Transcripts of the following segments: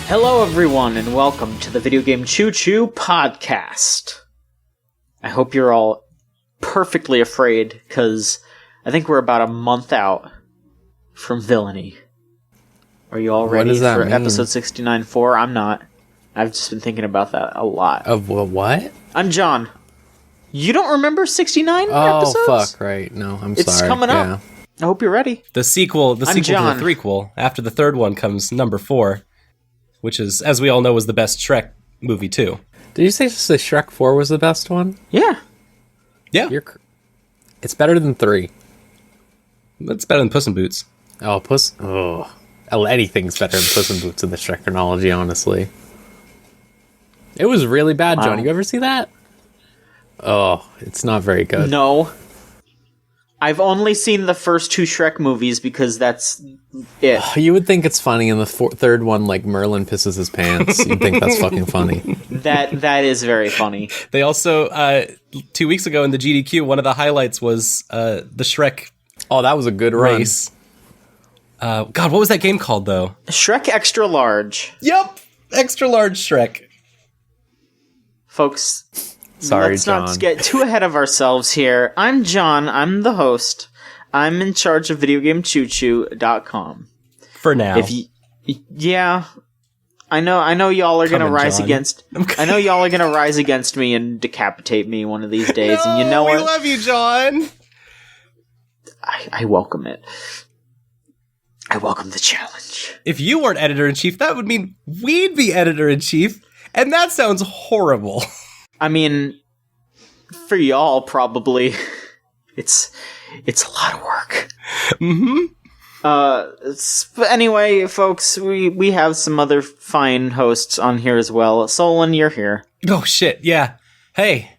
Hello everyone and welcome to the Video Game Choo Choo podcast. I hope you're all perfectly afraid, because I think we're about a month out from Villainy. Are you all ready for episode 69.4? I'm not. I've just been thinking about that a lot. Of what? I'm John. You don't remember 69 episodes? Oh, fuck, right. No, I'm sorry. It's coming up. I hope you're ready. The sequel to the threequel. After the third one comes number 4, which is, as we all know, was the best Shrek movie too. Did you say the Shrek 4 was the best one? Yeah. Yeah. It's better than 3. It's better than Puss in Boots. Oh, anything's better than Puss in Boots in the Shrek chronology, honestly. It was really bad, John. You ever see that? Oh, it's not very good. No. I've only seen the first 2 Shrek movies because that's it. You would think it's funny in the third one, like Merlin pisses his pants. You'd think that's fucking funny. That is very funny. They also, 2 weeks ago in the GDQ, one of the highlights was the Shrek. Oh, that was a good race. God, what was that game called, though? Shrek Extra Large. Yep! Extra Large Shrek. Folks... Sorry, let's John. not get too ahead of ourselves here. I'm John. I'm the host. I'm in charge of VideoGameChooChoo.com. For now. Yeah. I know y'all are going to rise against... I know y'all are going to rise against me and decapitate me one of these days. No, and you know what? We love you, John. I welcome it. I welcome the challenge. If you weren't editor-in-chief, that would mean we'd be editor-in-chief. And that sounds horrible. I mean, for y'all, probably, it's a lot of work. Mm-hmm. But anyway, folks, we have some other fine hosts on here as well. Solon, you're here. Oh, shit, yeah. Hey.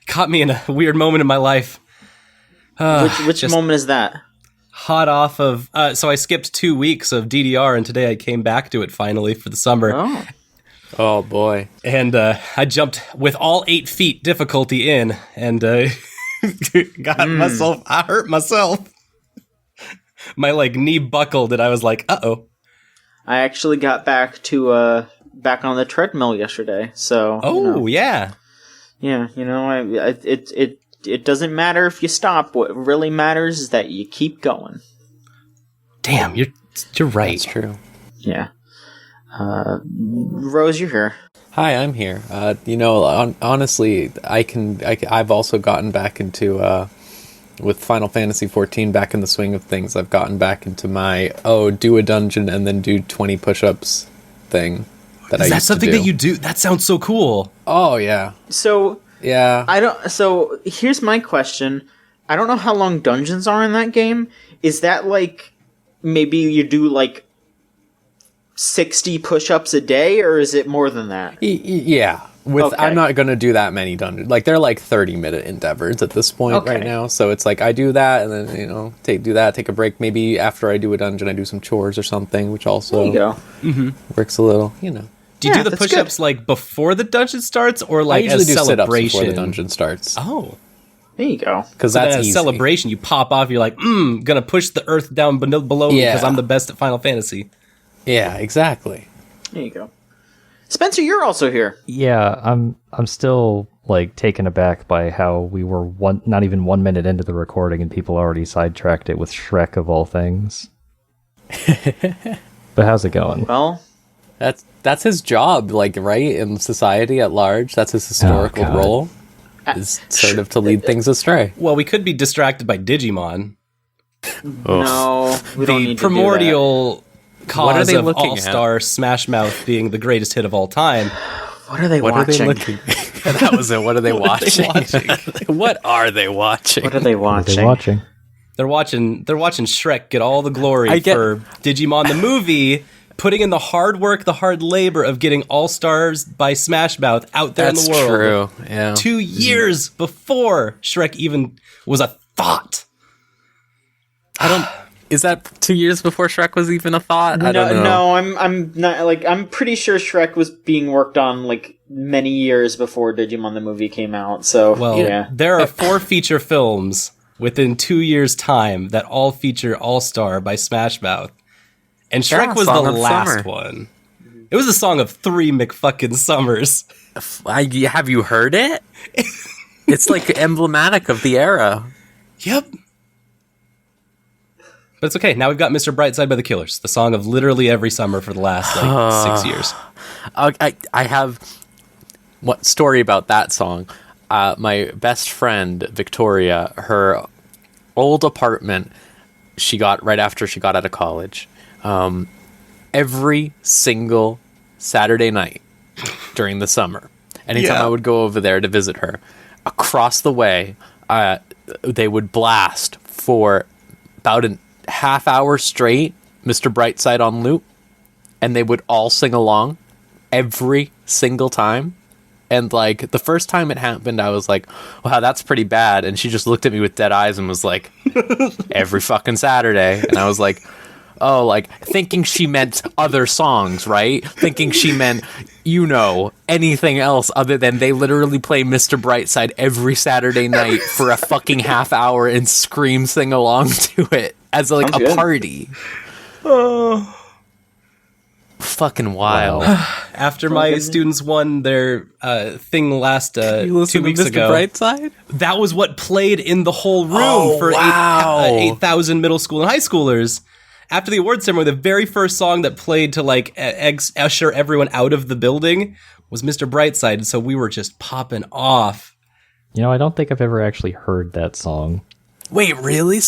Caught me in a weird moment in my life. Which moment is that? Hot off of... so I skipped 2 weeks of DDR, and today I came back to it finally for the summer. Oh, boy. And I jumped with all 8 feet difficulty in, and got myself... I hurt myself. My, knee buckled, and I was like, uh-oh. I actually got back on the treadmill yesterday, so... Oh, yeah. Yeah, it doesn't matter if you stop. What really matters is that you keep going. Damn, you're right. That's true. Yeah. Rose, you're here. Hi, I'm here. Honestly, I've also gotten back into, with Final Fantasy XIV back in the swing of things, I've gotten back into my, do a dungeon and then do 20 push-ups thing that I used to do. Is that something that you do? That sounds so cool. Oh, yeah. So... Yeah. So, here's my question. I don't know how long dungeons are in that game. Is that, maybe you do, 60 push-ups a day, or is it more than that? Yeah. Okay. I'm not going to do that many dungeons. They're 30-minute endeavors at this point right now. So it's I do that, and then, take a break. Maybe after I do a dungeon, I do some chores or something, which also there you go. Mm-hmm. Works a little, Do you do the push-ups, before the dungeon starts, or, I usually as do celebration? Sit-ups before the dungeon starts. Oh. There you go. Because that's easy. Celebration, you pop off, you're gonna push the earth down below me because I'm the best at Final Fantasy. Yeah, exactly. There you go. Spencer, you're also here. Yeah, I'm still taken aback by how we were not even 1 minute into the recording and people already sidetracked it with Shrek of all things. But how's it going? Well, that's his job, right, in society at large. That's his historical role, is sort of to lead things astray. Well, we could be distracted by Digimon. No, we don't need the primordial cause of All-Star at? Smash Mouth being the greatest hit of all time. What are they watching? That was it. What are they watching? What are they watching? What are they watching? They're watching Shrek get all the glory for Digimon the movie, putting in the hard work, the hard labor of getting All-Stars by Smash Mouth out there in the world. That's true, yeah. 2 years before Shrek even was a thought. Is that 2 years before Shrek was even a thought? I don't know. No, I'm not, I'm pretty sure Shrek was being worked on, many years before Digimon the movie came out, so, yeah. There are 4 feature films within 2 years' time that all feature All-Star by Smash Mouth. And Shrek was the last one. It was a song of 3 McFucking Summers. Have you heard it? It's like emblematic of the era. Yep. But it's okay. Now we've got Mr. Brightside by the Killers, the song of literally every summer for the last 6 years. I have what story about that song. My best friend Victoria, her old apartment, she got right after she got out of college. Every single Saturday night during the summer, anytime I would go over there to visit her, across the way, they would blast for about a half hour straight Mr. Brightside on loop, and they would all sing along every single time. And like the first time it happened, I was like, wow, that's pretty bad. And she just looked at me with dead eyes and was like, every fucking Saturday. And I was like, oh, like thinking she meant other songs, right? Thinking she meant, anything else other than they literally play Mr. Brightside every Saturday night for a fucking half hour and scream sing along to it as like a party. Oh. Fucking wild. After my students won their thing last 2 weeks ago, Brightside? that was what played in the whole room for 8,000 middle school and high schoolers. After the award ceremony, the very first song that played to like usher everyone out of the building was Mr. Brightside, so we were just popping off. I don't think I've ever actually heard that song. Wait, really?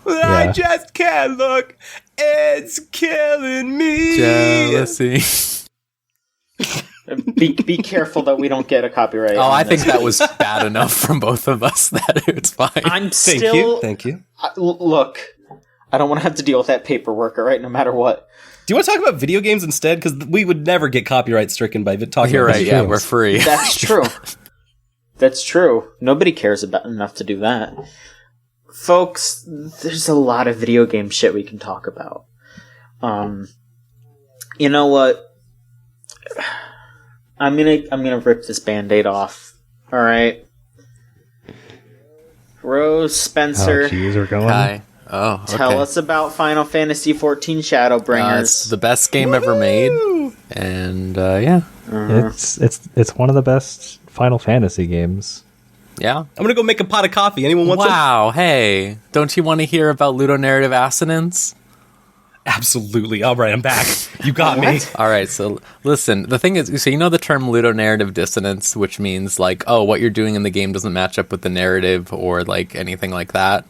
Yeah. I just can't look. It's killing me. Jealousy. Be careful that we don't get a copyright. I think that was bad enough from both of us that it's fine. Thank you. Look, I don't want to have to deal with that paperwork, all right, no matter what. Do you want to talk about video games instead? Because we would never get copyright stricken by talking You're about right, video games. we're free. That's true. That's true. Nobody cares about enough to do that. Folks, there's a lot of video game shit we can talk about. You know what? I'm gonna rip this Band-Aid off. All right. Rose Spencer. Oh, geez, we're going. Hi. Oh, okay. Tell us about Final Fantasy XIV Shadowbringers. It's the best game ever made, and yeah. It's one of the best Final Fantasy games. Yeah. I'm gonna go make a pot of coffee. Anyone want some? Wow, hey. Don't you want to hear about ludonarrative assonance? Absolutely. All right, I'm back. You got me. All right, so listen, the thing is, so you know the term ludonarrative dissonance, which means like, oh, what you're doing in the game doesn't match up with the narrative or like anything like that.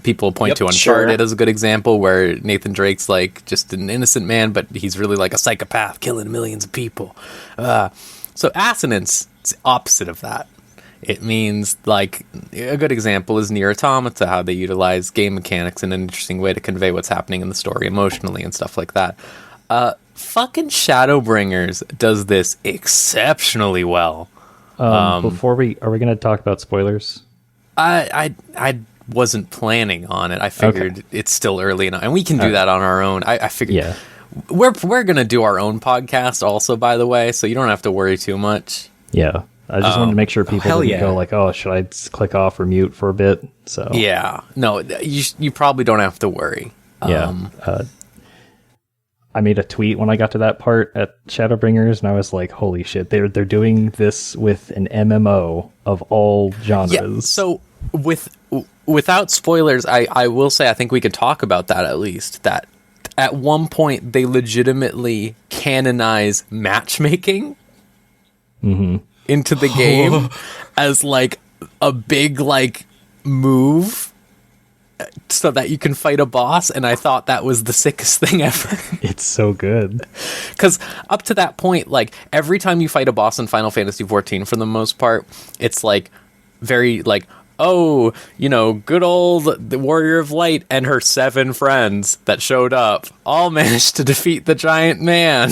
People point to Uncharted as a good example where Nathan Drake's like just an innocent man, but he's really like a psychopath killing millions of people. So assonance is the opposite of that. It means, like, a good example is Nier Automata, how they utilize game mechanics in an interesting way to convey what's happening in the story emotionally and stuff like that. Fucking Shadowbringers does this exceptionally well. Are we going to talk about spoilers? I wasn't planning on it. I figured it's still early enough, and we can do that on our own. I figured we're going to do our own podcast also, by the way, so you don't have to worry too much. Yeah. I just wanted to make sure people didn't go like, oh, should I click off or mute for a bit? So yeah, no, you probably don't have to worry. I made a tweet when I got to that part at Shadowbringers, and I was like, holy shit, they're doing this with an MMO of all genres. Yeah, so without spoilers, I will say I think we could talk about that at least. That at one point they legitimately canonize matchmaking. Mm-hmm. Into the game as like a big like move so that you can fight a boss, and I thought that was the sickest thing ever. It's so good. Because up to that point, like every time you fight a boss in Final Fantasy XIV, for the most part, it's like very like, oh, good old the Warrior of Light and her 7 friends that showed up all managed to defeat the giant man.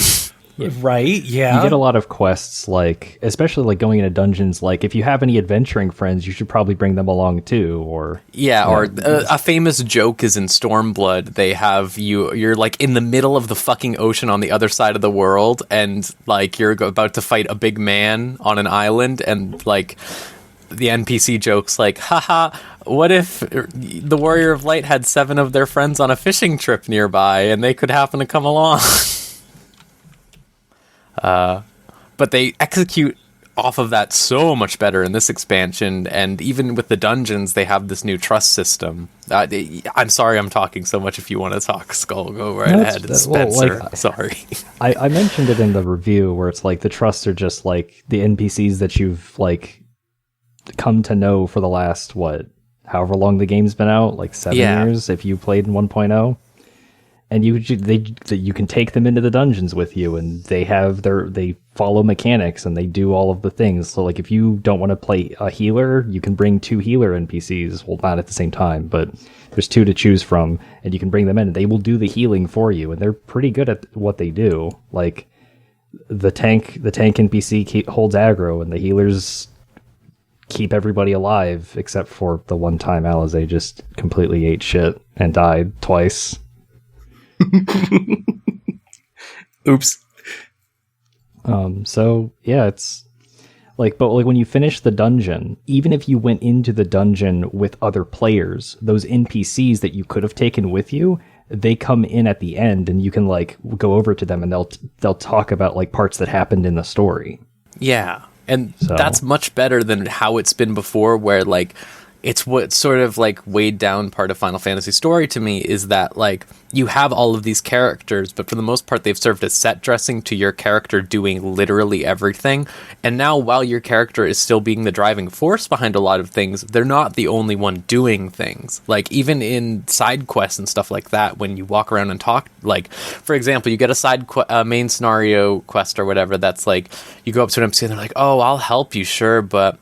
Right, yeah. You get a lot of quests, like, especially like going into dungeons, like, if you have any adventuring friends, you should probably bring them along too, or... Yeah, or a famous joke is in Stormblood, they have you're like in the middle of the fucking ocean on the other side of the world, and like you're about to fight a big man on an island, and like the NPC joke's like, haha, what if the Warrior of Light had 7 of their friends on a fishing trip nearby, and they could happen to come along? But they execute off of that so much better in this expansion, and even with the dungeons, they have this new trust system. I'm sorry I'm talking so much. If you want to talk, Skull, go right ahead. And Spencer, sorry. I mentioned it in the review where it's like the trusts are just like the NPCs that you've like come to know for the last, however long the game's been out, like 7 years if you played in 1.0. And you can take them into the dungeons with you, and they follow mechanics and they do all of the things. So like if you don't want to play a healer, you can bring 2 healer NPCs. Well, not at the same time, but there's 2 to choose from, and you can bring them in and they will do the healing for you, and they're pretty good at what they do. Like the tank NPC holds aggro, and the healers keep everybody alive except for the one time Alizé just completely ate shit and died twice. Oops. So yeah, it's like, but like when you finish the dungeon, even if you went into the dungeon with other players, those NPCs that you could have taken with you, they come in at the end, and you can like go over to them, and they'll talk about like parts that happened in the story. Yeah, and that's much better than how it's been before, where like it's what sort of like weighed down part of Final Fantasy story to me, is that like you have all of these characters, but for the most part they've served as set dressing to your character doing literally everything. And now, while your character is still being the driving force behind a lot of things, they're not the only one doing things. Like even in side quests and stuff like that, when you walk around and talk, like for example, you get a main scenario quest or whatever that's like, you go up to an MC and they're like, oh, I'll help you, sure, but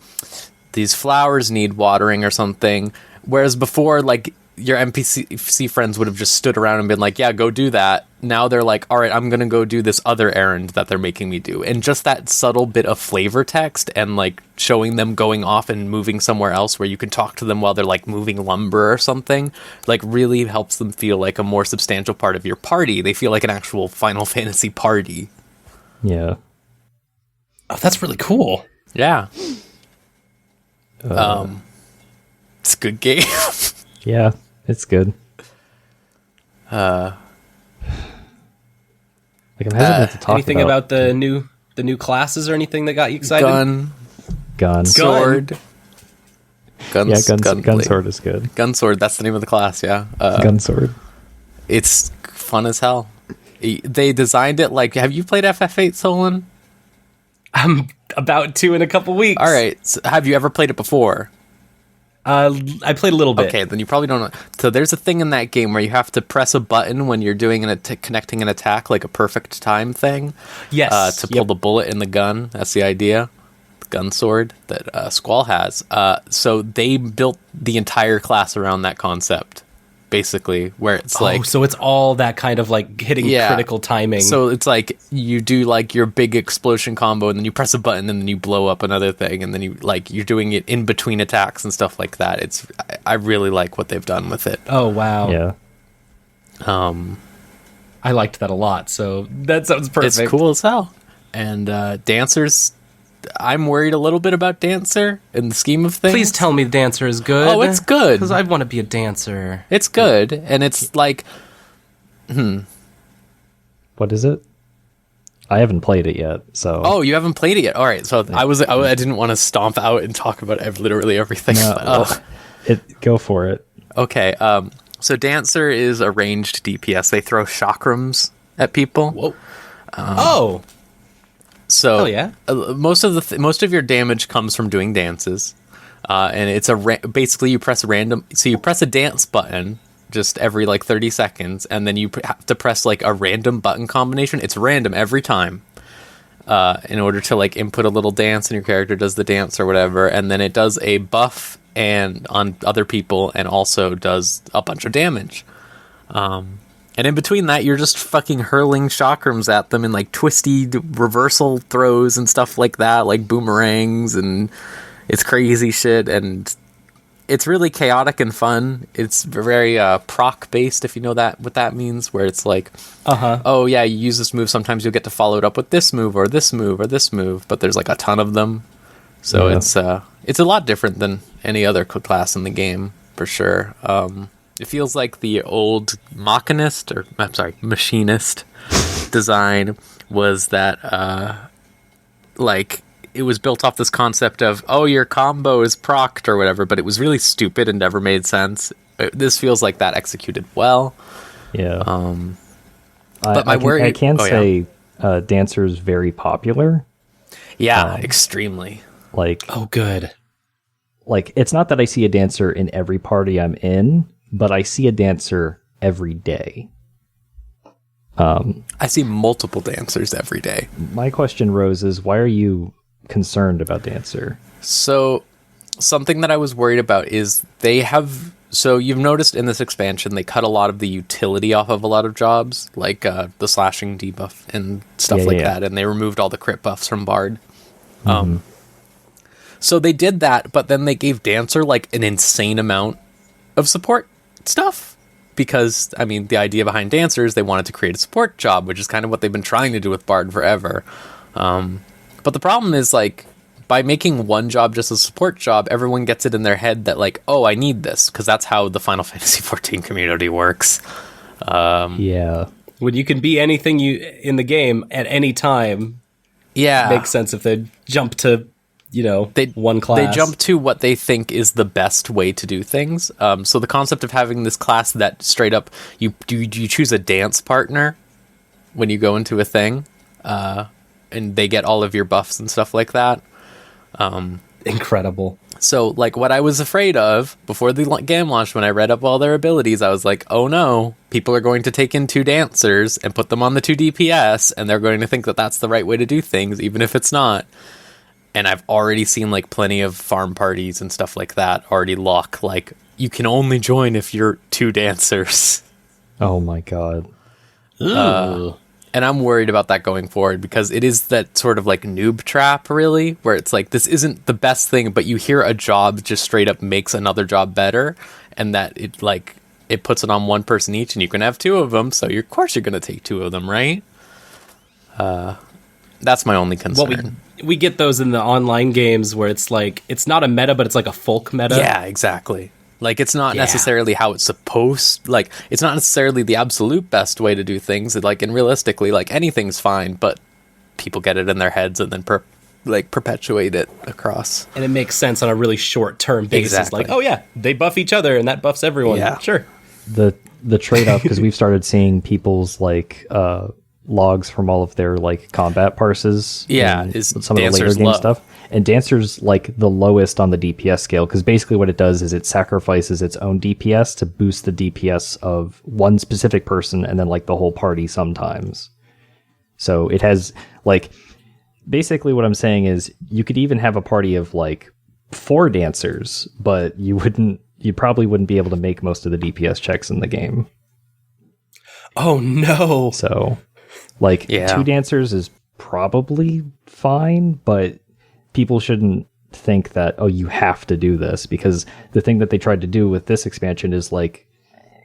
these flowers need watering or something. Whereas before, like, your NPC friends would have just stood around and been like, yeah, go do that. Now they're like, all right, I'm going to go do this other errand that they're making me do. And just that subtle bit of flavor text and like showing them going off and moving somewhere else where you can talk to them while they're like moving lumber or something, like really helps them feel like a more substantial part of your party. They feel like an actual Final Fantasy party. Yeah. Oh, that's really cool. Yeah. It's a good game. Yeah, it's good. Like I'm hesitant to talk anything about the new classes or anything that got you excited? Gun. Sword. Gun sword is good. Gunsword, that's the name of the class, yeah. Gun sword. It's fun as hell. They designed it like, have you played FF8, Solon? I'm about to in a couple weeks. All right. So have you ever played it before? I played a little bit. Okay, then you probably don't know. So there's a thing in that game where you have to press a button when you're doing connecting an attack, like a perfect time thing. Yes. To pull the bullet in the gun. That's the idea. The gun sword that Squall has. So they built the entire class around that concept. Basically, where it's like, so it's all that kind of like hitting critical timing. So it's like you do like your big explosion combo, and then you press a button, and then you blow up another thing, and then you're doing it in between attacks and stuff like that. I really like what they've done with it. Oh wow, yeah. I liked that a lot. So that sounds perfect. It's cool as hell. And Dancers, I'm worried a little bit about Dancer in the scheme of things. Please tell me Dancer is good. Oh, it's good. Because I want to be a dancer. It's good, and it's like, What is it? I haven't played it yet, so. Oh, you haven't played it yet? All right, so I didn't want to stomp out and talk about literally everything. No, go for it. Okay, so Dancer is a ranged DPS. They throw chakrams at people. Whoa. So hell yeah. Most of your damage comes from doing dances, and it's basically you press a dance button just every like 30 seconds, and then you have to press like a random button combination. It's random every time, in order to like input a little dance, and your character does the dance or whatever, and then it does a buff and on other people, and also does a bunch of damage. And in between that, you're just fucking hurling chakrams at them in like twisty reversal throws and stuff like that, like boomerangs, and it's crazy shit, and it's really chaotic and fun. It's very proc based, if you know what that means, where it's like, oh yeah, you use this move, sometimes you'll get to follow it up with this move or this move or this move, but there's like a ton of them. So it's a lot different than any other class in the game, for sure. It feels like the old machinist design was that like it was built off this concept of, oh, your combo is procced or whatever, but it was really stupid and never made sense. This feels like that executed well. Yeah. But I can say Dancer's very popular. Yeah, extremely. Like, Oh, good. like it's not that I see a dancer in every party I'm in, but I see a dancer every day. I see multiple dancers every day. My question, Rose, is why are you concerned about Dancer? So something that I was worried about is so you've noticed in this expansion, they cut a lot of the utility off of a lot of jobs, like the slashing debuff and stuff that, and they removed all the crit buffs from Bard. So they did that, but then they gave Dancer like an insane amount of support stuff. Because, I mean, the idea behind Dancer is they wanted to create a support job, which is kind of what they've been trying to do with Bard forever. But the problem is, like, by making one job just a support job, everyone gets it in their head that, like, oh, I need this, because that's how the Final Fantasy XIV community works. Yeah. When you can be anything in the game at any time, Yeah. it makes sense if they jump to, one class. They jump to what they think is the best way to do things. So the concept of having this class that straight up, you choose a dance partner when you go into a thing, and they get all of your buffs and stuff like that. Incredible. So, like, what I was afraid of before the game launched, when I read up all their abilities, I was like, oh no, people are going to take in 2 dancers and put them on the 2 DPS, and they're going to think that that's the right way to do things, even if it's not. And I've already seen, like, plenty of farm parties and stuff like that already lock, like, you can only join if you're 2 dancers. Oh my god. And I'm worried about that going forward, because it is that sort of like noob trap, really, where it's like, this isn't the best thing, but you hear a job just straight up makes another job better, and that it puts it on one person each, and you can have 2 of them, so of course you're going to take 2 of them, right? That's my only concern. Well, we get those in the online games where it's like, it's not a meta, but it's like a folk meta. Yeah, exactly. Like, it's not necessarily how it's supposed, like, it's not necessarily the absolute best way to do things, like, and realistically, like, anything's fine, but people get it in their heads and then perpetuate it across. And it makes sense on a really short-term basis. Exactly. Like, oh yeah, they buff each other, and that buffs everyone. Yeah. Sure. The trade-off, because we've started seeing people's, like, logs from all of their, like, combat parses. Yeah, is is some of the later Dancer's game low. stuff. And Dancer's, like, the lowest on the DPS scale, because basically what it does is it sacrifices its own DPS to boost the DPS of one specific person and then, like, the whole party sometimes. So it has, like, basically what I'm saying is you could even have a party of, like, 4 dancers, but you probably wouldn't be able to make most of the DPS checks in the game. Oh no. So, like, 2 dancers is probably fine, but people shouldn't think that, oh, you have to do this, because the thing that they tried to do with this expansion is, like,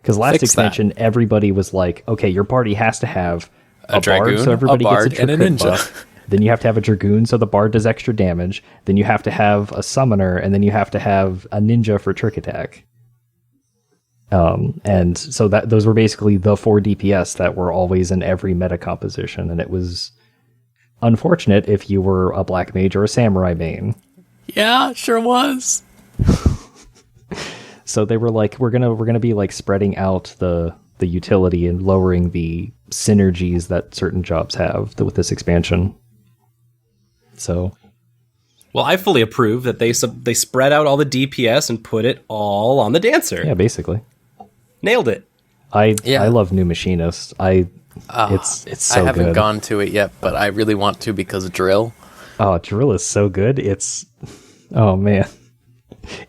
because last expansion, everybody was like, okay, your party has to have a dragoon, bard, so everybody a bard, gets a and a crit ninja. buff. Then you have to have a dragoon, so the bard does extra damage. Then you have to have a summoner, and then you have to have a ninja for trick attack. And so those were basically the 4 DPS that were always in every meta composition, and it was unfortunate if you were a black mage or a samurai main. Yeah, sure was. So they were like, we're gonna be like spreading out the utility and lowering the synergies that certain jobs have with this expansion. So, Well, I fully approve that they spread out all the DPS and put it all on the dancer. yeah, basically. Nailed it. I love New Machinist. It's so I haven't good. gone to it yet, but I really want to, because of Drill. Oh, Drill is so good. Oh man.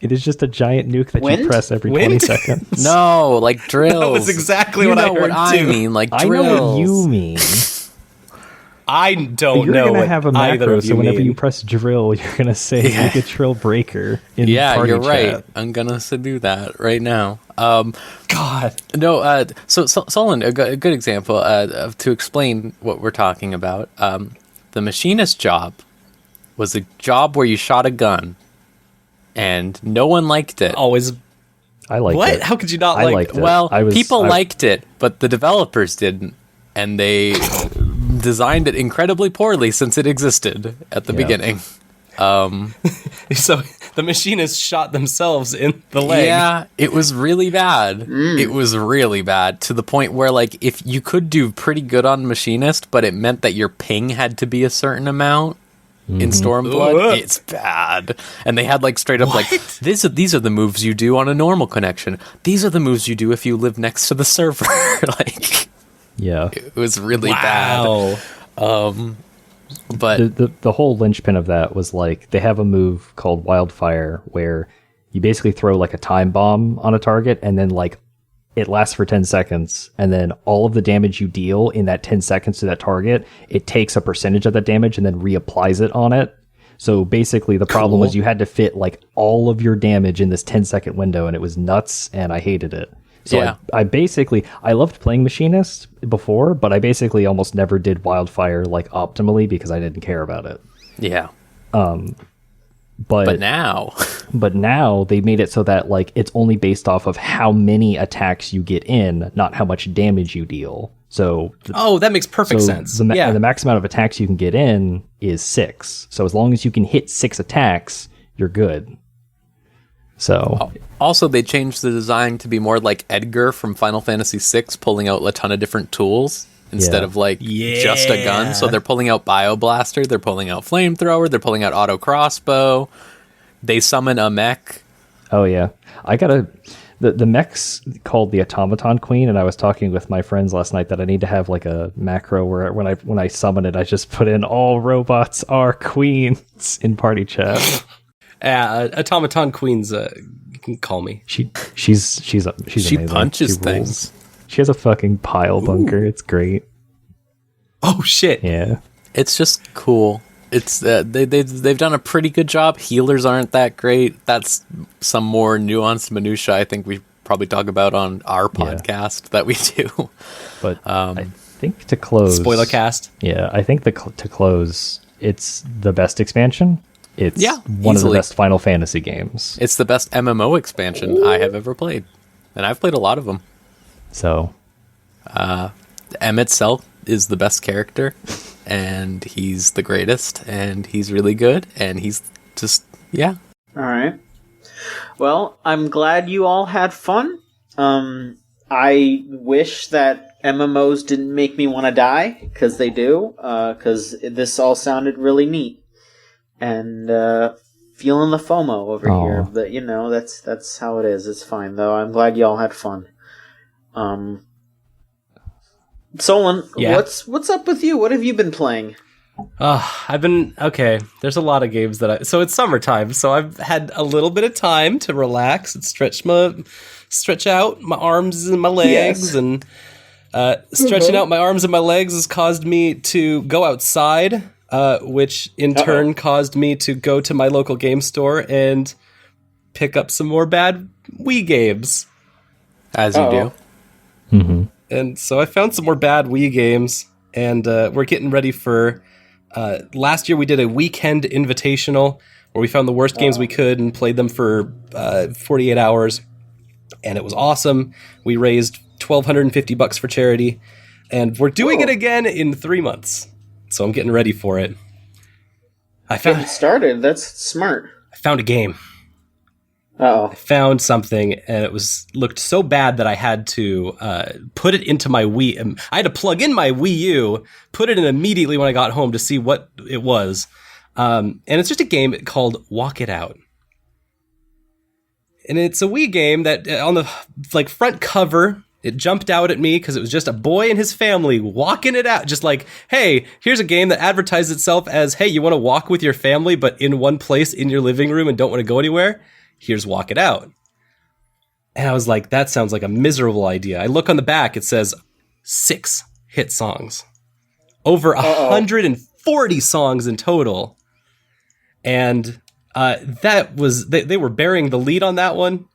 It is just a giant nuke that you press every 20 seconds. No, like Drill. That was exactly what I heard I too. mean, like I Drills. know what you mean. I don't You're know gonna what have a either macro, of you so whenever mean. you press drill, you're gonna say make a trill breaker in Yeah, party you're chat. right. I'm gonna do that right now. God. No, so Solon, a good example to explain what we're talking about. The machinist job was a job where you shot a gun, and no one liked it. Always. I liked What? it. How could you not I like liked it. Well, I people liked it, but the developers didn't, and they designed it incredibly poorly since it existed at the beginning. So the machinists shot themselves in the leg. Yeah, it was really bad. It was really bad to the point where, like, if you could do pretty good on Machinist, but it meant that your ping had to be a certain amount in Stormblood, it's bad. And they had, like, straight up, like, these are the moves you do on a normal connection. These are the moves you do if you live next to the server. Like, it was really bad. But the whole linchpin of that was like they have a move called Wildfire where you basically throw like a time bomb on a target and then like it lasts for 10 seconds and then all of the damage you deal in that 10 seconds to that target, it takes a percentage of that damage and then reapplies it on it. So basically the problem was you had to fit like all of your damage in this 10-second window and it was nuts and I hated it. So I loved playing Machinist before, but I basically almost never did Wildfire like optimally because I didn't care about it. Yeah. But now they made it so that like it's only based off of how many attacks you get in, not how much damage you deal. So that makes perfect sense. The max amount of attacks you can get in is 6. So as long as you can hit 6 attacks, you're good. So also they changed the design to be more like Edgar from Final Fantasy VI, pulling out a ton of different tools instead of like just a gun. So they're pulling out Bioblaster, they're pulling out Flamethrower, they're pulling out Auto Crossbow. They summon a mech. Oh yeah, I got the mech's called the Automaton Queen, and I was talking with my friends last night that I need to have like a macro where when I summon it, I just put in all robots are queens in party chat. Automaton Queen's, you can call me. She's amazing. Punches things. She has a fucking pile bunker. It's great. Oh shit! Yeah, it's just cool. It's they've done a pretty good job. Healers aren't that great. That's some more nuanced minutia I think we probably talk about on our podcast that we do. But I think to close, spoiler cast. Yeah, I think to close, it's the best expansion. It's one of the best Final Fantasy games. It's the best MMO expansion I have ever played. And I've played a lot of them. So, M itself is the best character, and he's the greatest, and he's really good, and he's just, All right. Well, I'm glad you all had fun. I wish that MMOs didn't make me want to die, because they do, because this all sounded really neat. And feeling the FOMO over here, but you know that's how it is. It's fine though. I'm glad y'all had fun. Solon, what's up with you? What have you been playing? I've been there's a lot of games that so it's summertime, so I've had a little bit of time to relax and stretch out my arms and my legs, and stretching out my arms and my legs has caused me to go outside. Which in turn caused me to go to my local game store and pick up some more bad Wii games. As you do. Mm-hmm. And so I found some more bad Wii games, and we're getting ready for... last year we did a weekend invitational where we found the worst games we could and played them for 48 hours, and it was awesome. We raised $1,250 for charity, and we're doing it again in 3 months. So I'm getting ready for it. Getting started. That's smart. I found a game. I found something, and it looked so bad that I had to put it into my Wii. I had to plug in my Wii U, put it in immediately when I got home to see what it was. And it's just a game called Walk It Out. And it's a Wii game that on the front cover... It jumped out at me because it was just a boy and his family walking it out. Just like, hey, here's a game that advertised itself as, hey, you want to walk with your family, but in one place in your living room and don't want to go anywhere? Here's Walk It Out. And I was like, that sounds like a miserable idea. I look on the back, it says 6 hit songs. Over 140 songs in total. And that was, they were bearing the lead on that one.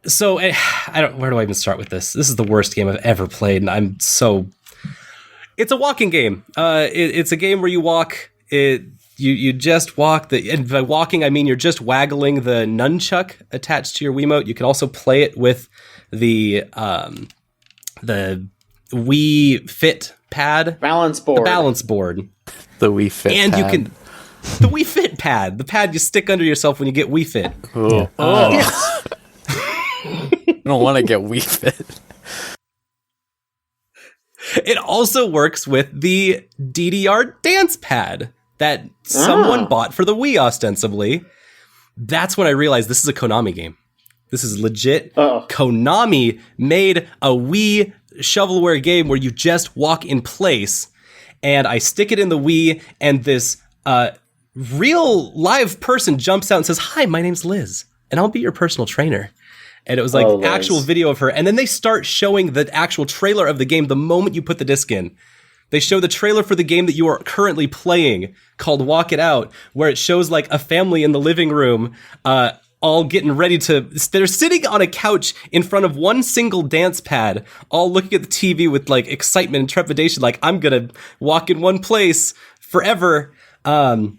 So where do I even start with this? This is the worst game I've ever played, and it's a walking game. It's a game where you walk. You just walk. And by walking, I mean you're just waggling the nunchuck attached to your Wiimote. You can also play it with the Wii Fit pad. Balance board. The balance board. The Wii Fit And pad. you can... The Wii Fit pad. The pad you stick under yourself when you get Wii Fit. Oh. I don't want to get Wii Fit. It also works with the DDR dance pad that someone bought for the Wii, ostensibly. That's when I realized this is a Konami game. This is legit. Konami made a Wii shovelware game where you just walk in place, and I stick it in the Wii, and this real live person jumps out and says, "Hi, my name's Liz, and I'll be your personal trainer." And it was like actual video of her. And then they start showing the actual trailer of the game the moment you put the disc in. They show the trailer for the game that you are currently playing called Walk It Out, where it shows like a family in the living room, all getting ready to... They're sitting on a couch in front of one single dance pad, all looking at the TV with like excitement and trepidation, like, I'm gonna walk in one place forever. And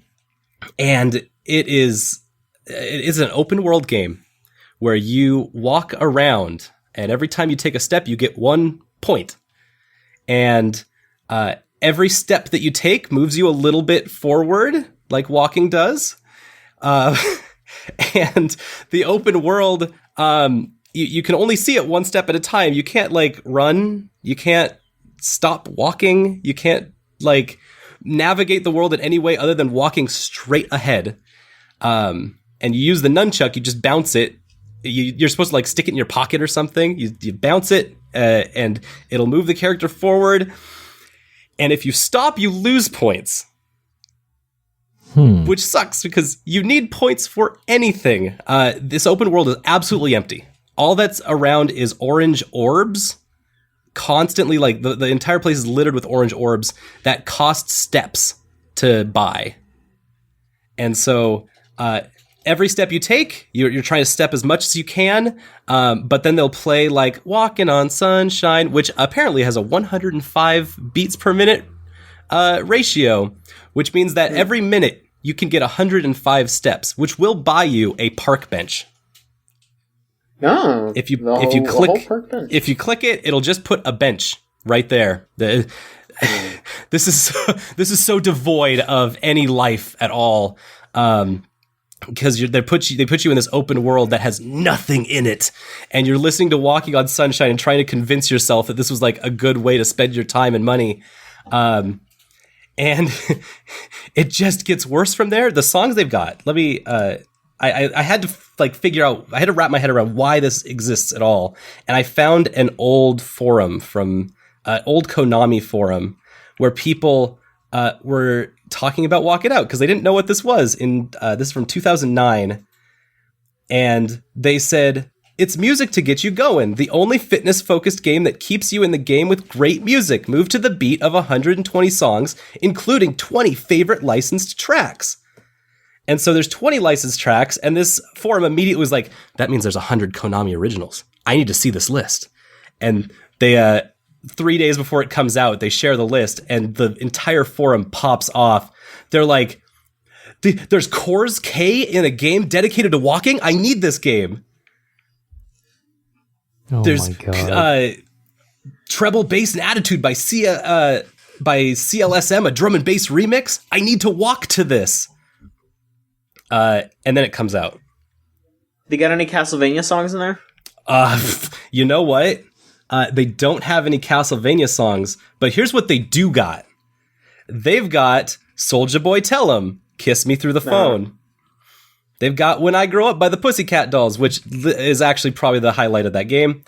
it is an open world game where you walk around, and every time you take a step, you get 1 point. And every step that you take moves you a little bit forward, like walking does. And the open world, you can only see it one step at a time. You can't, like, run. You can't stop walking. You can't, like, navigate the world in any way other than walking straight ahead. And you use the nunchuck, you just bounce it. You're supposed to like stick it in your pocket or something. You bounce it, and it'll move the character forward. And if you stop, you lose points. Which sucks because you need points for anything. This open world is absolutely empty. All that's around is orange orbs. Constantly, like the entire place is littered with orange orbs that cost steps to buy. And so every step you take, you're trying to step as much as you can, but then they'll play like Walking on Sunshine, which apparently has a 105 beats per minute ratio, which means that every minute you can get 105 steps, which will buy you a park bench. No, if you click it, it'll just put a bench right there. This is so devoid of any life at all. Because they put you in this open world that has nothing in it, and you're listening to Walking on Sunshine and trying to convince yourself that this was like a good way to spend your time and money, and it just gets worse from there. The songs they've got. Let me. I had to like figure out. I had to wrap my head around why this exists at all, and I found an old forum from old Konami forum where people were talking about Walk It Out because they didn't know what this was. This is from 2009, and they said, "It's music to get you going. The only fitness-focused game that keeps you in the game with great music. Move to the beat of 120 songs, including 20 favorite licensed tracks." And so there's 20 licensed tracks, and this forum immediately was like, that means there's 100 Konami originals. I need to see this list. And they 3 days before it comes out, they share the list, and the entire forum pops off. They're like, there's Cores K in a game dedicated to walking? I need this game. Oh There's my god. Treble Bass and Attitude by CLSM, a drum and bass remix. I need to walk to this. And then it comes out. They got any Castlevania songs in there? You know what? They don't have any Castlevania songs, but here's what they do got. They've got Soulja Boy Tell 'Em, Kiss Me Through the Phone. They've got When I Grow Up by the Pussycat Dolls, which is actually probably the highlight of that game.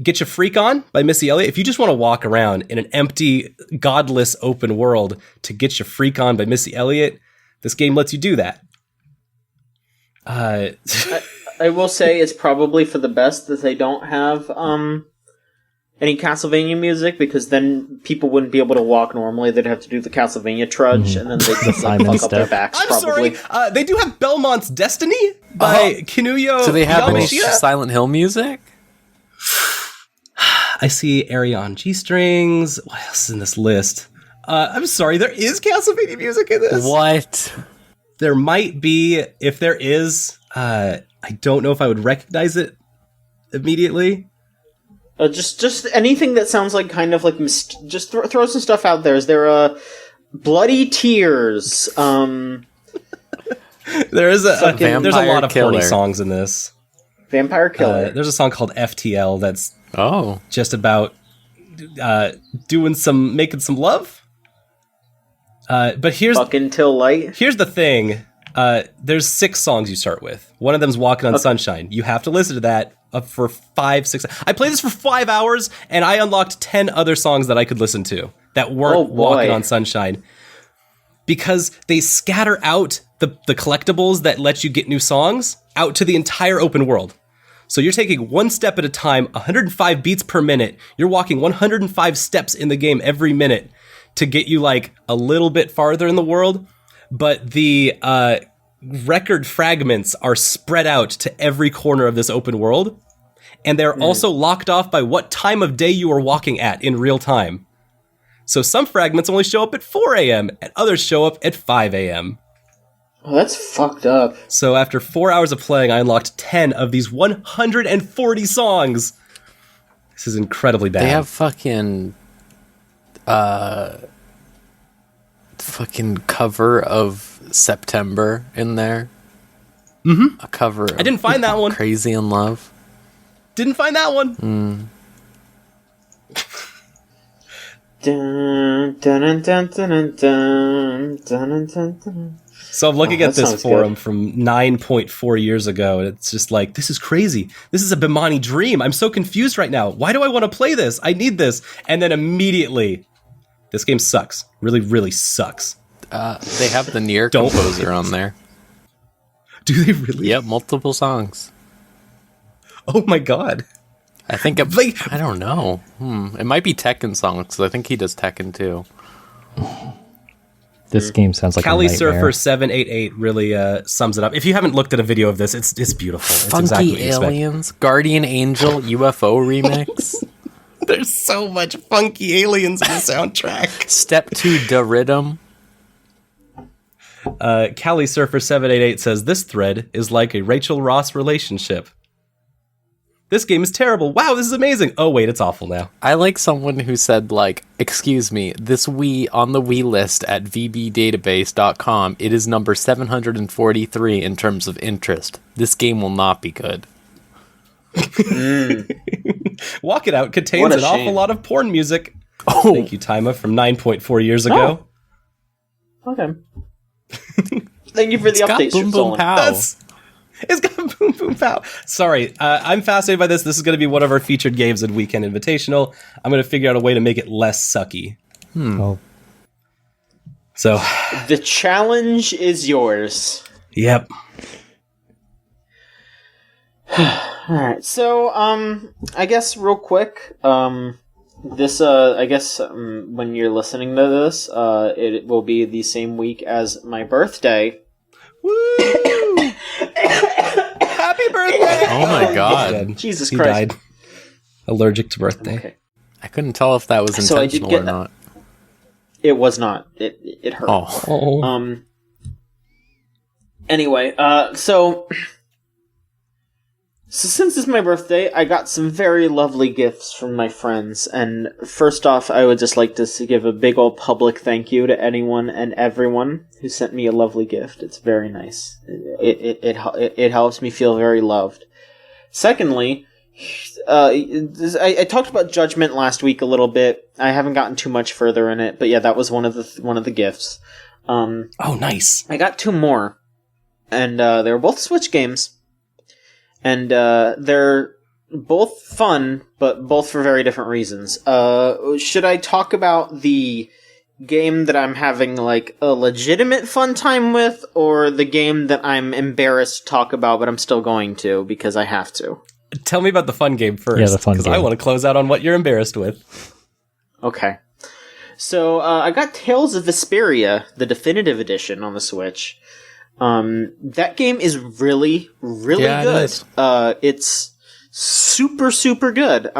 Get Your Freak On by Missy Elliott. If you just want to walk around in an empty, godless open world to Get Your Freak On by Missy Elliott, this game lets you do that. I will say it's probably for the best that they don't have any Castlevania music, because then people wouldn't be able to walk normally. They'd have to do the Castlevania trudge, and then they'd just like fuck up their backs. I'm probably. sorry. They do have Belmont's Destiny by Kinuyo. Do they have any Yamashita? Silent Hill music? I see Arion G-strings. What else is in this list? I'm sorry, there is Castlevania music in this. What? There might be. If there is, I don't know if I would recognize it immediately. Just anything that sounds like kind of like just throw some stuff out there. Is there Bloody Tears? There's a Vampire lot of Killer. horny songs in this. Vampire Killer. There's a song called FTL that's Oh. just about making some love. But Fucking Till Light. here's the thing. There's 6 songs you start with. One of them's Walking on Sunshine. You have to listen to that for 5-6. I played this for 5 hours, and I unlocked 10 other songs that I could listen to that weren't Walking on Sunshine. Because they scatter out the collectibles that let you get new songs out to the entire open world. So you're taking one step at a time, 105 beats per minute. You're walking 105 steps in the game every minute to get you like a little bit farther in the world. But the record fragments are spread out to every corner of this open world. And they're also locked off by what time of day you are walking at in real time. So some fragments only show up at 4 a.m. and others show up at 5 a.m. Oh, that's fucked up. So after 4 hours of playing, I unlocked 10 of these 140 songs. This is incredibly bad. They have fucking cover of September in there. Mm-hmm. A cover. I didn't find that one. Crazy in Love. Didn't find that one. Dun, dun, dun, dun, dun, dun, dun, dun. So I'm looking at that this sounds forum good. from 9.4 years ago, and it's just like, this is crazy. This is a Bimani dream. I'm so confused right now. Why do I want to play this? I need this. And then immediately, this game sucks. Really, really sucks. They have the Nier Don't composer on there. Do they really? Yep, multiple songs. Oh my god. I think I don't know. It might be Tekken songs, because I think he does Tekken too. This game sounds like Cali a nightmare. Surfer 788 really sums it up. If you haven't looked at a video of this, it's beautiful. It's Funky exactly what you expect. Aliens, Guardian Angel, UFO remix, There's so much funky aliens in the soundtrack. Step 2 Da Rhythm. Cali Surfer 788 says, this thread is like a Rachel Ross relationship. This game is terrible. Wow, this is amazing. Oh, wait, it's awful now. I like someone who said, like, excuse me, this Wii on the Wii list at vbdatabase.com, it is number 743 in terms of interest. This game will not be good. Walk It Out contains What a an awful shame. lot of porn music. Oh, Thank you, Taima, from 9.4 years ago. Okay. Thank you for the it's got update, Boom Boom Stolen. Pow. It's got Boom Boom Pow. Sorry, I'm fascinated by this. This is going to be one of our featured games at Weekend Invitational. I'm going to figure out a way to make it less sucky. Oh, So, The challenge is yours. yep. Alright, so, I guess real quick, this, I guess, when you're listening to this, it will be the same week as my birthday. Woo! Happy birthday! Oh my god. Dead. Jesus He Christ. died. Allergic to birthday. Okay. I couldn't tell if that was So I did intentional get or that. not. It was not. It hurt. Oh. Oh. Anyway, so since it's my birthday, I got some very lovely gifts from my friends, and first off, I would just like to give a big old public thank you to anyone and everyone who sent me a lovely gift. It's very nice. It helps me feel very loved. Secondly, I talked about Judgment last week a little bit. I haven't gotten too much further in it, but yeah, that was one of the gifts. Oh, nice. I got 2 more, and they were both Switch games. And they're both fun, but both for very different reasons. Should I talk about the game that I'm having like a legitimate fun time with, or the game that I'm embarrassed to talk about, but I'm still going to because I have to? Tell me about the fun game first. Yeah, the fun Because I game. want to close out on what you're embarrassed with. Okay. So I got Tales of Vesperia, the definitive edition, on the Switch. That game is really, really Yeah, it good. is. It's super, super good.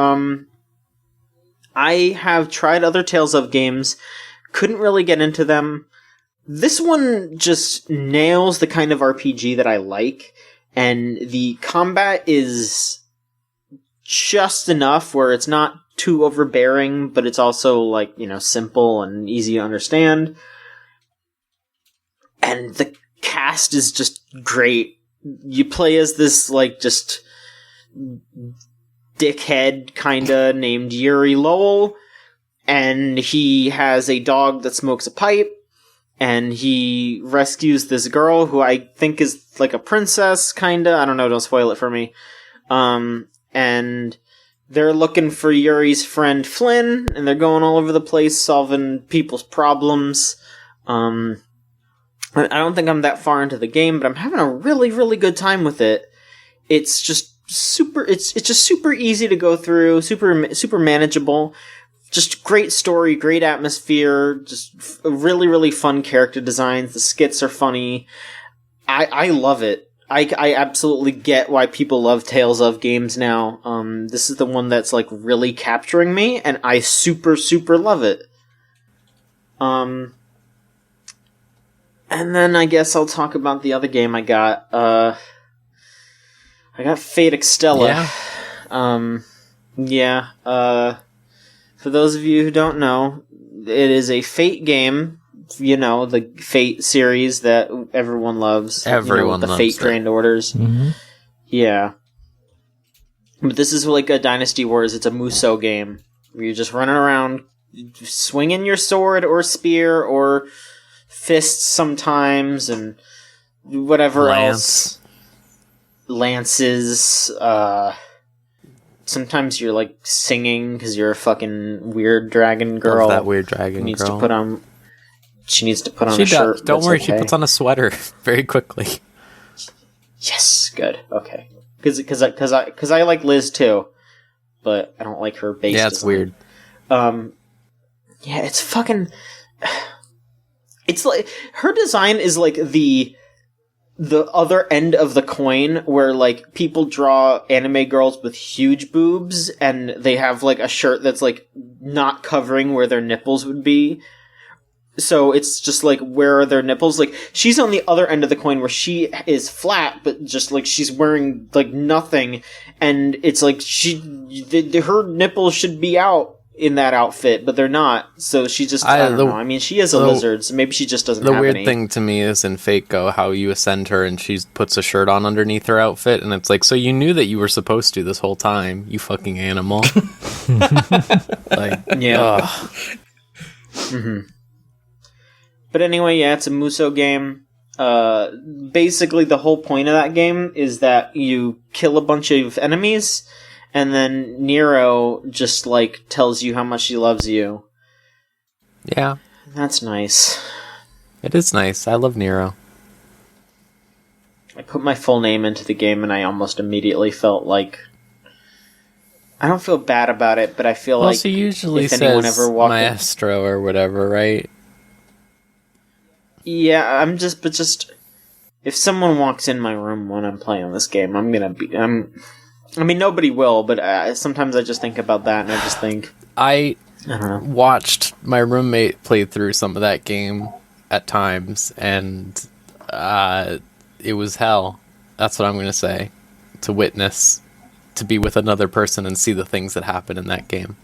I have tried other Tales of games, couldn't really get into them. This one just nails the kind of RPG that I like, and the combat is just enough where it's not too overbearing, but it's also like, simple and easy to understand. And the cast is just great. You play as this like just dickhead kinda named Yuri Lowell, and he has a dog that smokes a pipe, and he rescues this girl who I think is like a princess kinda. I don't know, don't spoil it for me. And they're looking for Yuri's friend Flynn, and they're going all over the place solving people's problems. I don't think I'm that far into the game, but I'm having a really, really good time with it. It's just it's just super easy to go through, super manageable. Just great story, great atmosphere, just really, really fun character designs. The skits are funny. I love it. I absolutely get why people love Tales of games now. This is the one that's like really capturing me, and I super, super love it. And then I guess I'll talk about the other game I got. I got Fate Extella. Yeah. For those of you who don't know, it is a Fate game. The Fate series that everyone loves. Everyone the loves Fate it. Grand Orders. Mm-hmm. Yeah. But this is like a Dynasty Wars. It's a Musou game where you're just running around swinging your sword or spear or fists sometimes and whatever else. Lances. Sometimes you're like singing because you're a fucking weird dragon girl. Love that weird dragon who needs girl. to put on. She needs to put on She a shirt. does. Don't that's worry, okay. she puts on a sweater very quickly. Yes, good. Okay, because I like Liz too, but I don't like her base. Yeah, it's design. weird. Yeah, it's fucking. It's like her design is like the other end of the coin, where like people draw anime girls with huge boobs, and they have like a shirt that's like not covering where their nipples would be. So it's just like, where are their nipples? Like, she's on the other end of the coin where she is flat, but just like she's wearing like nothing, and it's like her nipples should be out in that outfit, but they're not. So she just I don't know. I mean, she is a lizard, so maybe she just doesn't. The have weird any. thing to me is in Fate Go how you ascend her and she puts a shirt on underneath her outfit, and it's like, so you knew that you were supposed to this whole time, you fucking animal. Like, yeah. Mm-hmm. But anyway, yeah, it's a Musou game. Basically, the whole point of that game is that you kill a bunch of enemies, and then Nero just, like, tells you how much he loves you. Yeah. That's nice. It is nice. I love Nero. I put my full name into the game, and I almost immediately felt like... I don't feel bad about it, but I feel like she usually if anyone says ever walked Maestro or whatever, right? Yeah, but just if someone walks in my room when I'm playing this game, I mean, nobody will, but sometimes I just think about that, and I just think I don't know. Watched my roommate play through some of that game at times, and it was hell. That's what I'm going to say. To witness, to be with another person and see the things that happen in that game.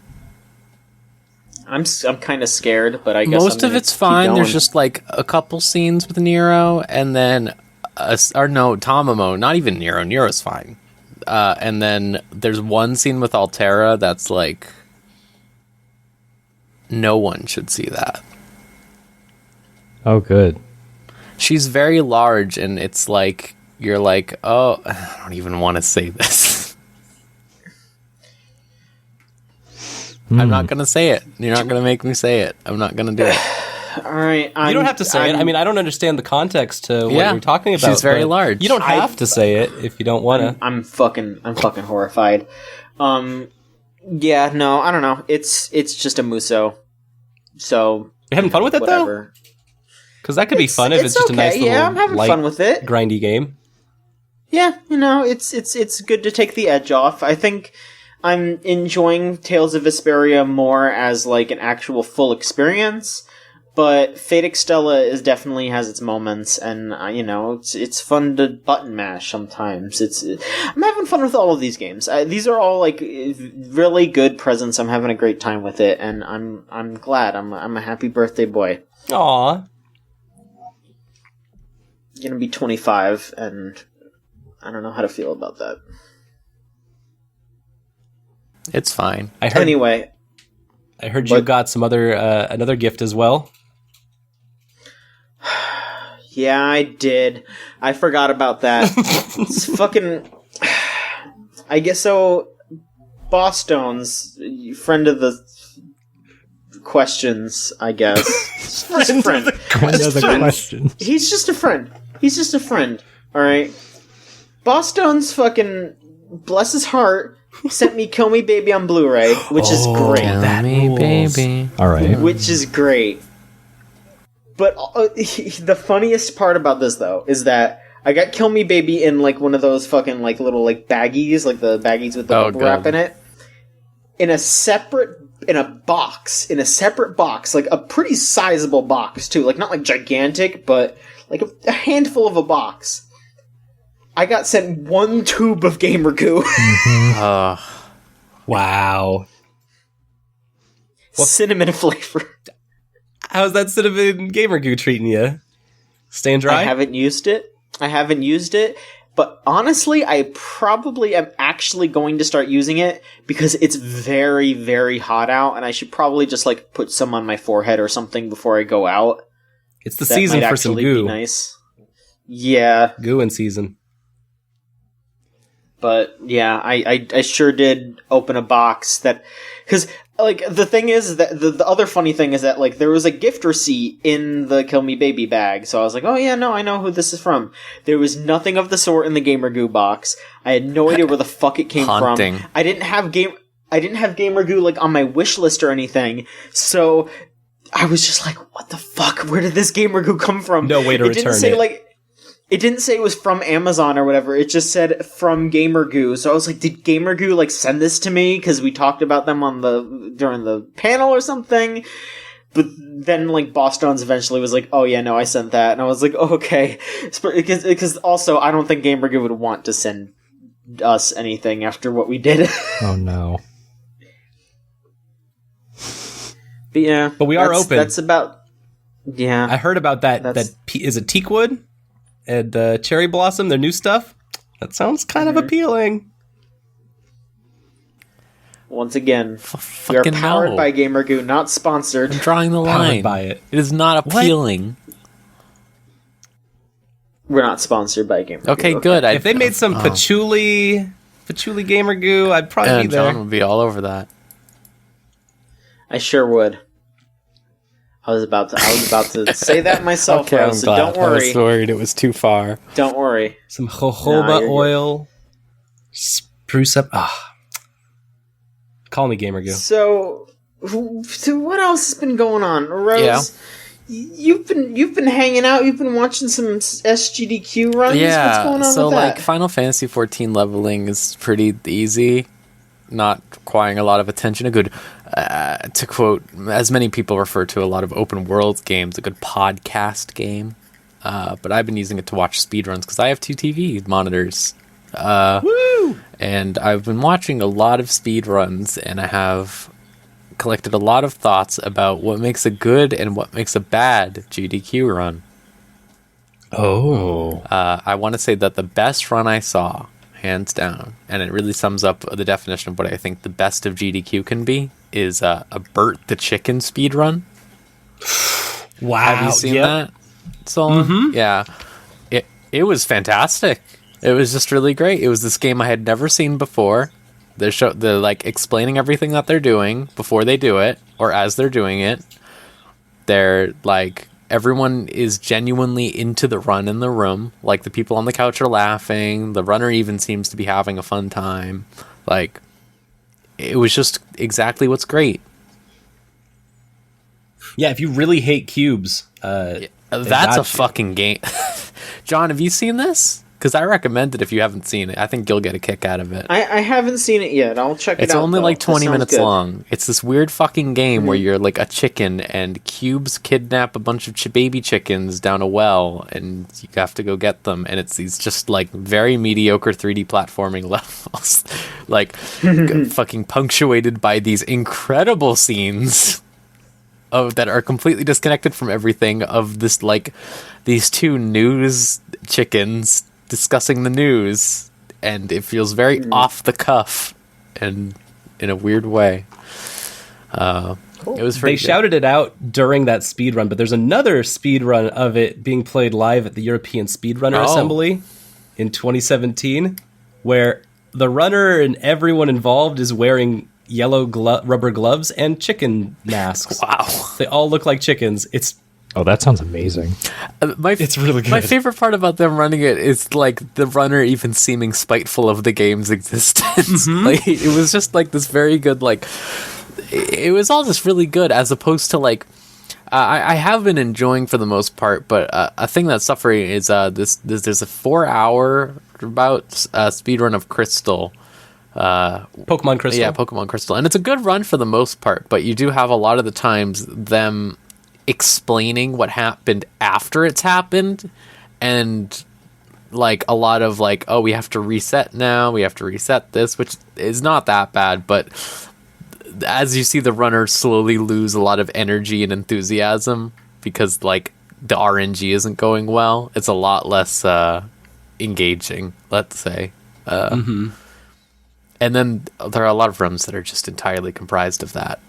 I'm kind of scared, but I guess most of it's fine. There's just like a couple scenes with Nero, and then Tamamo. Not even Nero. Nero's fine. And then there's one scene with Altera that's like, no one should see that. Oh, good. She's very large, and it's like you're like, oh, I don't even want to say this. I'm not going to say it. You're not going to make me say it. I'm not going to do it. All right. You don't have to say it. I mean, I don't understand the context to what you're talking about. She's very large. You don't have to say it if you don't want to. I'm fucking horrified. Yeah, no, I don't know. It's just a Musou. So You're having fun with it, whatever. though? Because that could be fun if it's just okay. a nice little, I'm having light, fun with it. Grindy game. Yeah, it's good to take the edge off. I think I'm enjoying Tales of Vesperia more as like an actual full experience. But Fate Extella is definitely has its moments, and it's fun to button mash sometimes. I'm having fun with all of these games. These are all like really good presents. I'm having a great time with it, and I'm glad. I'm a happy birthday boy. Aw. Gonna be 25, and I don't know how to feel about that. It's fine. Anyway, I heard you got some another gift as well. Yeah, I did. I forgot about that. It's fucking... I guess so... Boss Stones, friend of the questions, I guess. Just a friend. Question. He's just a friend. He's just a friend, alright? Boss Stones fucking... Bless his heart... Sent me Kill Me Baby on Blu-ray, which is great. Kill me, baby. All right. Which is great. But the funniest part about this, though, is that I got Kill Me Baby in, like, one of those fucking, like, little, like, baggies, like the baggies with the bubble wrap in it. In a separate box, like, a pretty sizable box, too. Like, not, like, gigantic, but, like, a handful of a box. I got sent one tube of Gamer Goo. Wow. Cinnamon flavor. How's that cinnamon Gamer Goo treating you? Staying dry? I haven't used it, but honestly, I probably am actually going to start using it because it's very, very hot out, and I should probably just, like, put some on my forehead or something before I go out. It's the season for some goo. Be nice. Yeah. Goo in season. But yeah, I sure did open a box that, because like the thing is that the other funny thing is that like there was a gift receipt in the Kill Me Baby bag, so I was like, oh yeah, no, I know who this is from. There was nothing of the sort in the Gamer Goo box. I had no idea where the fuck it came from. I didn't have Gamer Goo like on my wish list or anything, so I was just like, what the fuck? Where did this Gamer Goo come from? No way to return it. It didn't say it was from Amazon or whatever. It just said from Gamer Goo. So I was like, did Gamer Goo like send this to me because we talked about them during the panel or something? But then like Boss Stones eventually was like, oh yeah, no, I sent that, and I was like, oh, okay, because also I don't think Gamer Goo would want to send us anything after what we did. Oh no. But yeah, but we are open. That's about. Yeah, I heard about that. Is it Teakwood? And Cherry Blossom, their new stuff. That sounds kind of appealing. Once again, we are powered by Gamer Goo, not sponsored. I'm drawing the line. By it. It is not appealing. What? We're not sponsored by Gamer Goo. Okay, good. If they made some patchouli Gamer Goo, I'd probably be there. John would be all over that. I sure would. I was about to say that myself, okay, bro, I'm so glad. don't worry. I was worried it was too far. Don't worry. Some jojoba oil. Spruce up. Call me Gamer Goo. So what else has been going on? Rose, you've been hanging out, you've been watching some SGDQ runs? Yeah, what's going on so with that? like Final Fantasy 14 leveling is pretty easy, not requiring a lot of attention. A good, to quote, as many people refer to a lot of open world games, a good podcast game. But I've been using it to watch speedruns because I have 2 TV monitors. Woo! And I've been watching a lot of speedruns, and I have collected a lot of thoughts about what makes a good and what makes a bad GDQ run. Oh. I want to say that the best run I saw, hands down, and it really sums up the definition of what I think the best of GDQ can be, is a Bert the Chicken speed run. Wow. Have you seen that, Solon? Mm-hmm. Yeah. It was fantastic. It was just really great. It was this game I had never seen before. They're like explaining everything that they're doing before they do it, or as they're doing it. They're like, everyone is genuinely into the run in the room. Like, the people on the couch are laughing. The runner even seems to be having a fun time. Like, it was just exactly what's great. Yeah, if you really hate cubes, that's a fucking game. John, have you seen this? because I recommend it if you haven't seen it. I think you'll get a kick out of it. I haven't seen it yet. I'll check it out. It's only though. like 20 That sounds minutes good. long. It's this weird fucking game where you're like a chicken and cubes kidnap a bunch of baby chickens down a well and you have to go get them. And it's these just like very mediocre 3D platforming levels, like fucking punctuated by these incredible scenes that are completely disconnected from everything of this, like these two news chickens discussing the news, and it feels very off the cuff and in a weird way. It was They shouted it out during that speed run, but there's another speed run of it being played live at the European Speedrunner Assembly in 2017, where the runner and everyone involved is wearing yellow rubber gloves and chicken masks. Wow. They all look like chickens. Oh, that sounds amazing. It's really good. My favorite part about them running it is like the runner even seeming spiteful of the game's existence. Like, it was just like this very good, like, it was all just really good, as opposed to like, I have been enjoying for the most part, but a thing that's suffering is there's a 4-hour speedrun of Crystal. Pokemon Crystal. Yeah, Pokemon Crystal. And it's a good run for the most part, but you do have a lot of the times them explaining what happened after it's happened, and like a lot of like, oh, we have to reset now, we have to reset this, which is not that bad, but as you see the runner slowly lose a lot of energy and enthusiasm because like the RNG isn't going well, it's a lot less engaging, let's say. And then there are a lot of runs that are just entirely comprised of that.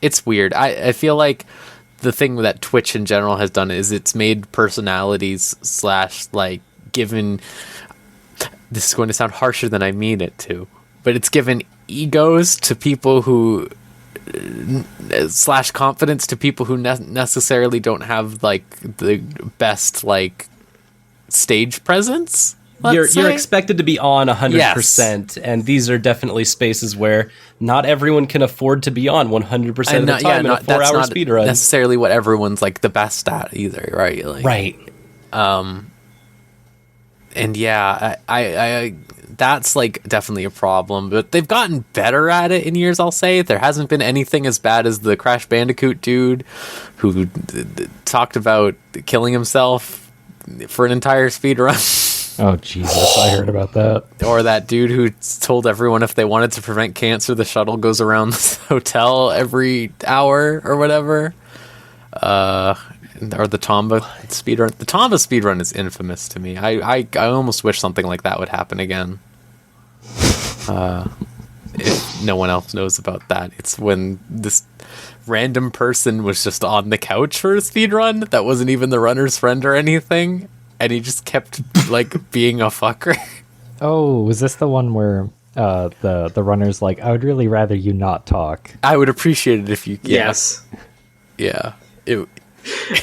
It's weird. I feel like the thing that Twitch in general has done is it's made personalities / like given, this is going to sound harsher than I mean it to, but it's given egos to people who / confidence to people who necessarily don't have like the best like stage presence. You're expected to be on 100%, Yes. and these are definitely spaces where not everyone can afford to be on 100% of the time in a 4-hour speed run. Necessarily what everyone's like the best at either, right? Like, Right. and yeah, I that's like definitely a problem, but they've gotten better at it in years, I'll say. There hasn't been anything as bad as the Crash Bandicoot dude who talked about killing himself for an entire speed run. Oh, Jesus, I heard about that. Or that dude who told everyone if they wanted to prevent cancer, the shuttle goes around the hotel every hour or whatever. Or the Tomba speedrun. The Tomba speedrun is infamous to me. I almost wish something like that would happen again. If no one else knows about that, it's when this random person was just on the couch for a speedrun that wasn't even the runner's friend or anything. And he just kept, like, being a fucker. Oh, was this the one where the runner's like, I would really rather you not talk? I would appreciate it if you... Yes. Yeah. It,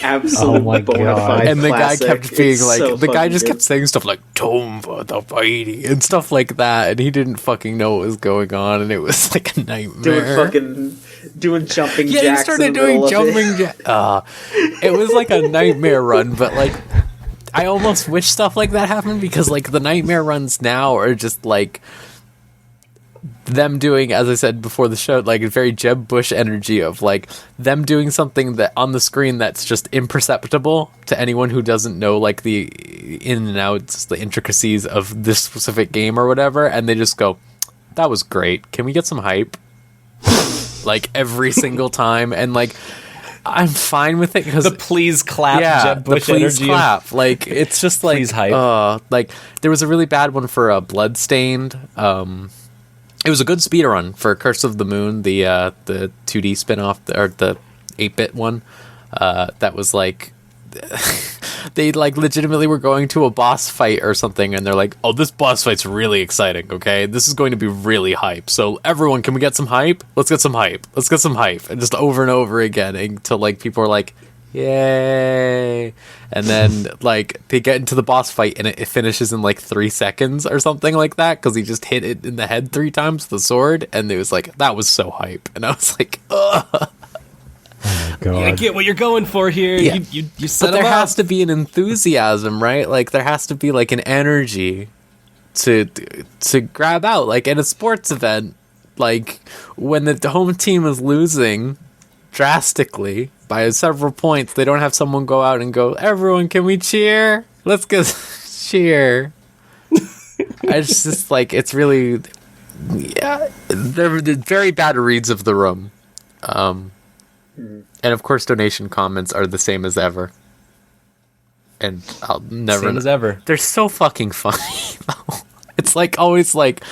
Absolute Oh my bona God. fide and the guy classic. kept being It's like... so the guy fucking just good. kept saying stuff like, Tomba the Mighty, and stuff like that. And he didn't fucking know what was going on. And it was like a nightmare. doing jumping Yeah, jacks. he started in the doing middle of it. jumping jacks. It was like a nightmare run, but like... I almost wish stuff like that happened because, like, the nightmare runs now are just, like, them doing, as I said before the show, like, a very Jeb Bush energy of, like, them doing something that on the screen that's just imperceptible to anyone who doesn't know, like, the in and outs, the intricacies of this specific game or whatever, and they just go, that was great. Can we get some hype? Like, every single time, and, like... I'm fine with it because The please clap Jeb Bush the please energy. clap. Like it's just like Please hype. like there was a really bad one for Bloodstained. It was a good speedrun for Curse of the Moon, the 2D spin-off or the 8-bit one. That was like they like legitimately were going to a boss fight or something, and they're like, "Oh, this boss fight's really exciting. Okay, this is going to be really hype. So everyone, can we get some hype? Let's get some hype. Let's get some hype." And just over and over again until like people are like, "Yay!" And then like they get into the boss fight and it finishes in like 3 seconds or something like that because he just hit it in the head 3 times with the sword, and it was like that was so hype, and I was like, ugh. God. get what you're going for here. Yeah. You set But there them has up. to be an enthusiasm, right? Like there has to be like an energy to grab out. Like in a sports event, like when the home team is losing drastically by several points, they don't have someone go out and go, everyone, can we cheer? Let's go cheer. It's just like, it's really, yeah, they're very bad reads of the room. And of course, donation comments are the same as ever. And I'll never. Same as ever. They're so fucking funny, though. It's like always like,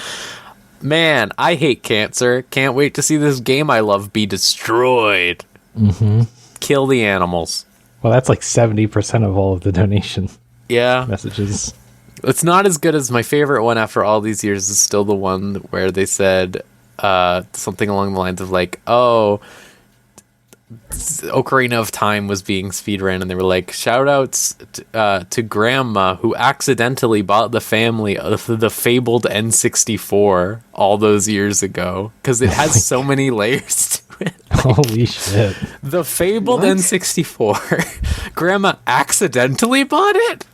man, I hate cancer. Can't wait to see this game I love be destroyed. Mm-hmm. Kill the animals. Well, that's like 70% of all of the donation Yeah. messages. It's not as good as my favorite one after all these years is still the one where they said something along the lines of like, oh, Ocarina of Time was being speedrun, and they were like, shout outs to Grandma who accidentally bought the family of the fabled N64 all those years ago, because it has so many layers to it. Holy shit. The fabled N64. Grandma accidentally bought it?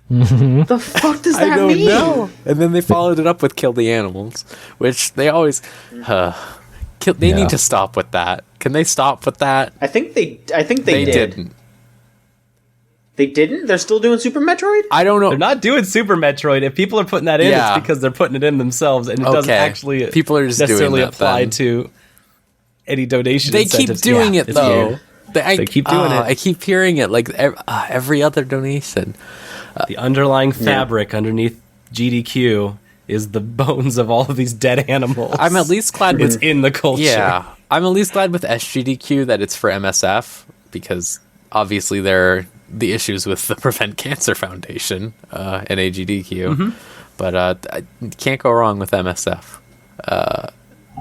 The fuck does that I don't mean? know. And then they followed it up with Kill the Animals, which they always... they need to stop with that. Can they stop with that? I think they did. Didn't. They didn't? They're still doing Super Metroid? I don't know. They're not doing Super Metroid. If people are putting that in, Yeah. it's because they're putting it in themselves, and it doesn't Okay. actually People are just doing necessarily that, apply then. to any donation. They keep incentives. doing Yeah, it, it's though. weird. They keep doing it. I keep hearing it, like every other donation. The underlying fabric underneath GDQ is the bones of all of these dead animals. I'm at least glad it's with... in the culture. Yeah. I'm at least glad with SGDQ that it's for MSF, because obviously there are the issues with the Prevent Cancer Foundation and AGDQ. But I can't go wrong with MSF.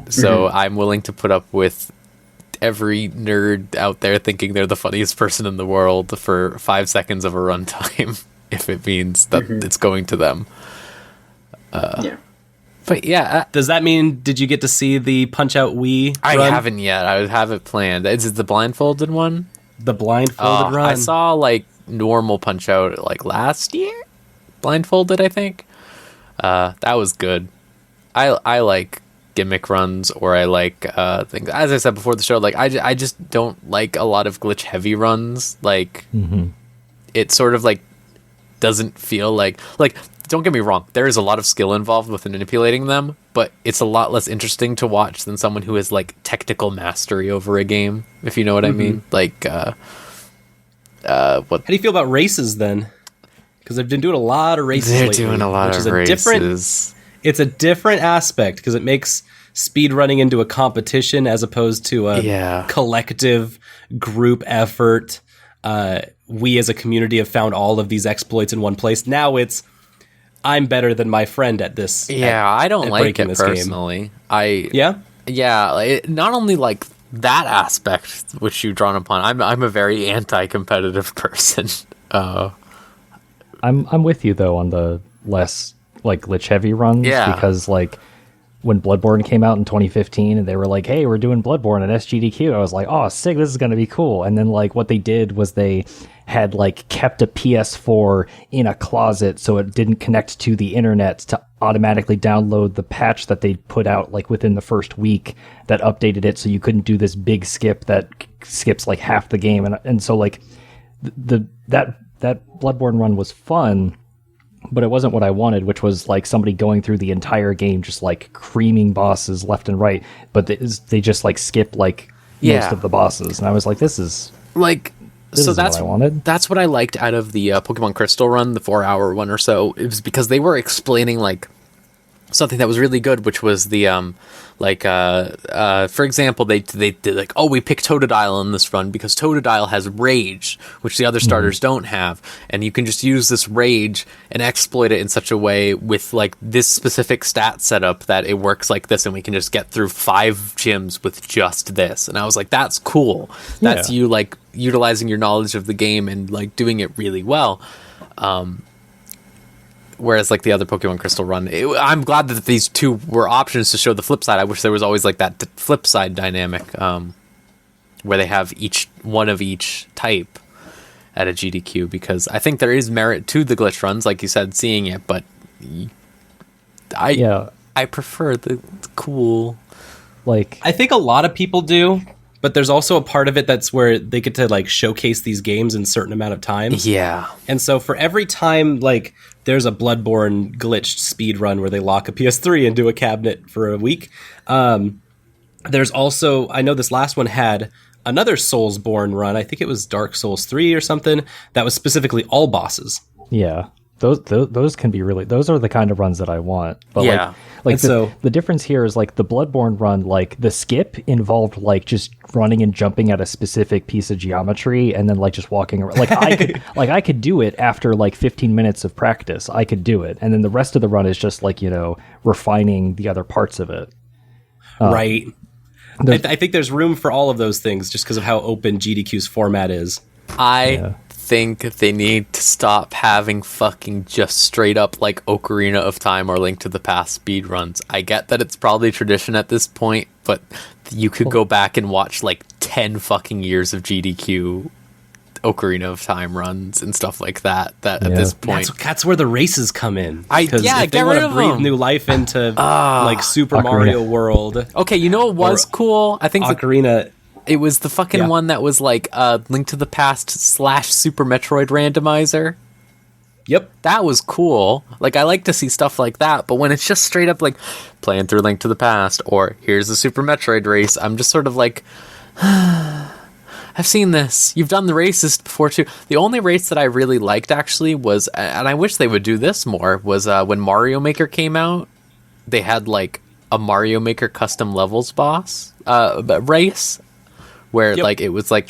So I'm willing to put up with every nerd out there thinking they're the funniest person in the world for 5 seconds of a runtime if it means that it's going to them. Yeah. But yeah, Does that mean, did you get to see the Punch-Out Wii I run? haven't yet. I would have it planned. Is it the blindfolded one? The blindfolded run? I saw like normal Punch Out like last year, blindfolded. I think that was good. I like gimmick runs, or I like things. As I said before the show, like I just don't like a lot of glitch heavy runs. Like it sort of like doesn't feel like. Don't get me wrong, there is a lot of skill involved with manipulating them, but it's a lot less interesting to watch than someone who has like technical mastery over a game, if you know what I mean. Like what How do you feel about races then? Because they've been doing a lot of races they're lately, doing a lot which of is races. It's a different aspect because it makes speed running into a competition as opposed to a collective group effort. We as a community have found all of these exploits in one place. Now it's I'm better than my friend at this. I don't at like breaking it this game. personally. Yeah? Not only like that aspect which you've drawn upon. I'm a very anti-competitive person. I'm with you though on the less like glitch heavy runs, because like when Bloodborne came out in 2015 and they were like, hey, we're doing Bloodborne at SGDQ, I was like, oh sick, this is gonna be cool. And then like what they did was they had like kept a PS4 in a closet so it didn't connect to the internet to automatically download the patch that they put out like within the first week that updated it so you couldn't do this big skip that skips like half the game. And so like that Bloodborne run was fun, but it wasn't what I wanted, which was like somebody going through the entire game just like creaming bosses left and right, but they just like skip like most of the bosses, and I was like, this is like This is that's what I wanted. That's what I liked out of the Pokemon Crystal run, the 4-hour one or so. It was because they were explaining like something that was really good, which was the for example, they did like, oh, we picked Totodile in this run because Totodile has Rage, which the other starters don't have, and you can just use this Rage and exploit it in such a way with like this specific stat setup that it works like this, and we can just get through 5 gyms with just this. And I was like, that's cool. That's you like utilizing your knowledge of the game and like doing it really well. Whereas like the other Pokemon Crystal run, I'm glad that these two were options to show the flip side. I wish there was always like that flip side dynamic, where they have each one of each type at a GDQ, because I think there is merit to the glitch runs, like you said, seeing it, but I prefer the cool. Like, I think a lot of people do, but there's also a part of it that's where they get to like showcase these games in a certain amount of times. Yeah. And so for every time, like, there's a Bloodborne glitched speed run where they lock a PS3 into a cabinet for a week. There's also, I know this last one had another Soulsborne run. I think it was Dark Souls 3 or something that was specifically all bosses. yeah, those can be really, those are the kind of runs that I want. But Yeah. like And the difference here is like the Bloodborne run, like the skip involved like just running and jumping at a specific piece of geometry and then like just walking around. Like I could do it after like 15 minutes of practice. I could do it, and then the rest of the run is just like, you know, refining the other parts of it. Right. I think there's room for all of those things just because of how open GDQ's format is. I think they need to stop having fucking just straight up like Ocarina of Time or Link to the Past speed runs. I get that it's probably tradition at this point, but you could go back and watch like 10 fucking years of GDQ Ocarina of Time runs and stuff like that. At this point, That's where the races come in. If get they want rid to of breathe them. new life into like Super Mario World. okay, you know what was cool? I think Ocarina. it was the fucking one that was like Link to the Past / Super Metroid randomizer. Yep. That was cool. Like, I like to see stuff like that, but when it's just straight up like playing through Link to the Past or here's the Super Metroid race, I'm just sort of like, I've seen this. You've done the races before too. The only race that I really liked actually was, and I wish they would do this more, was when Mario Maker came out. They had like a Mario Maker custom levels boss race where like it was like,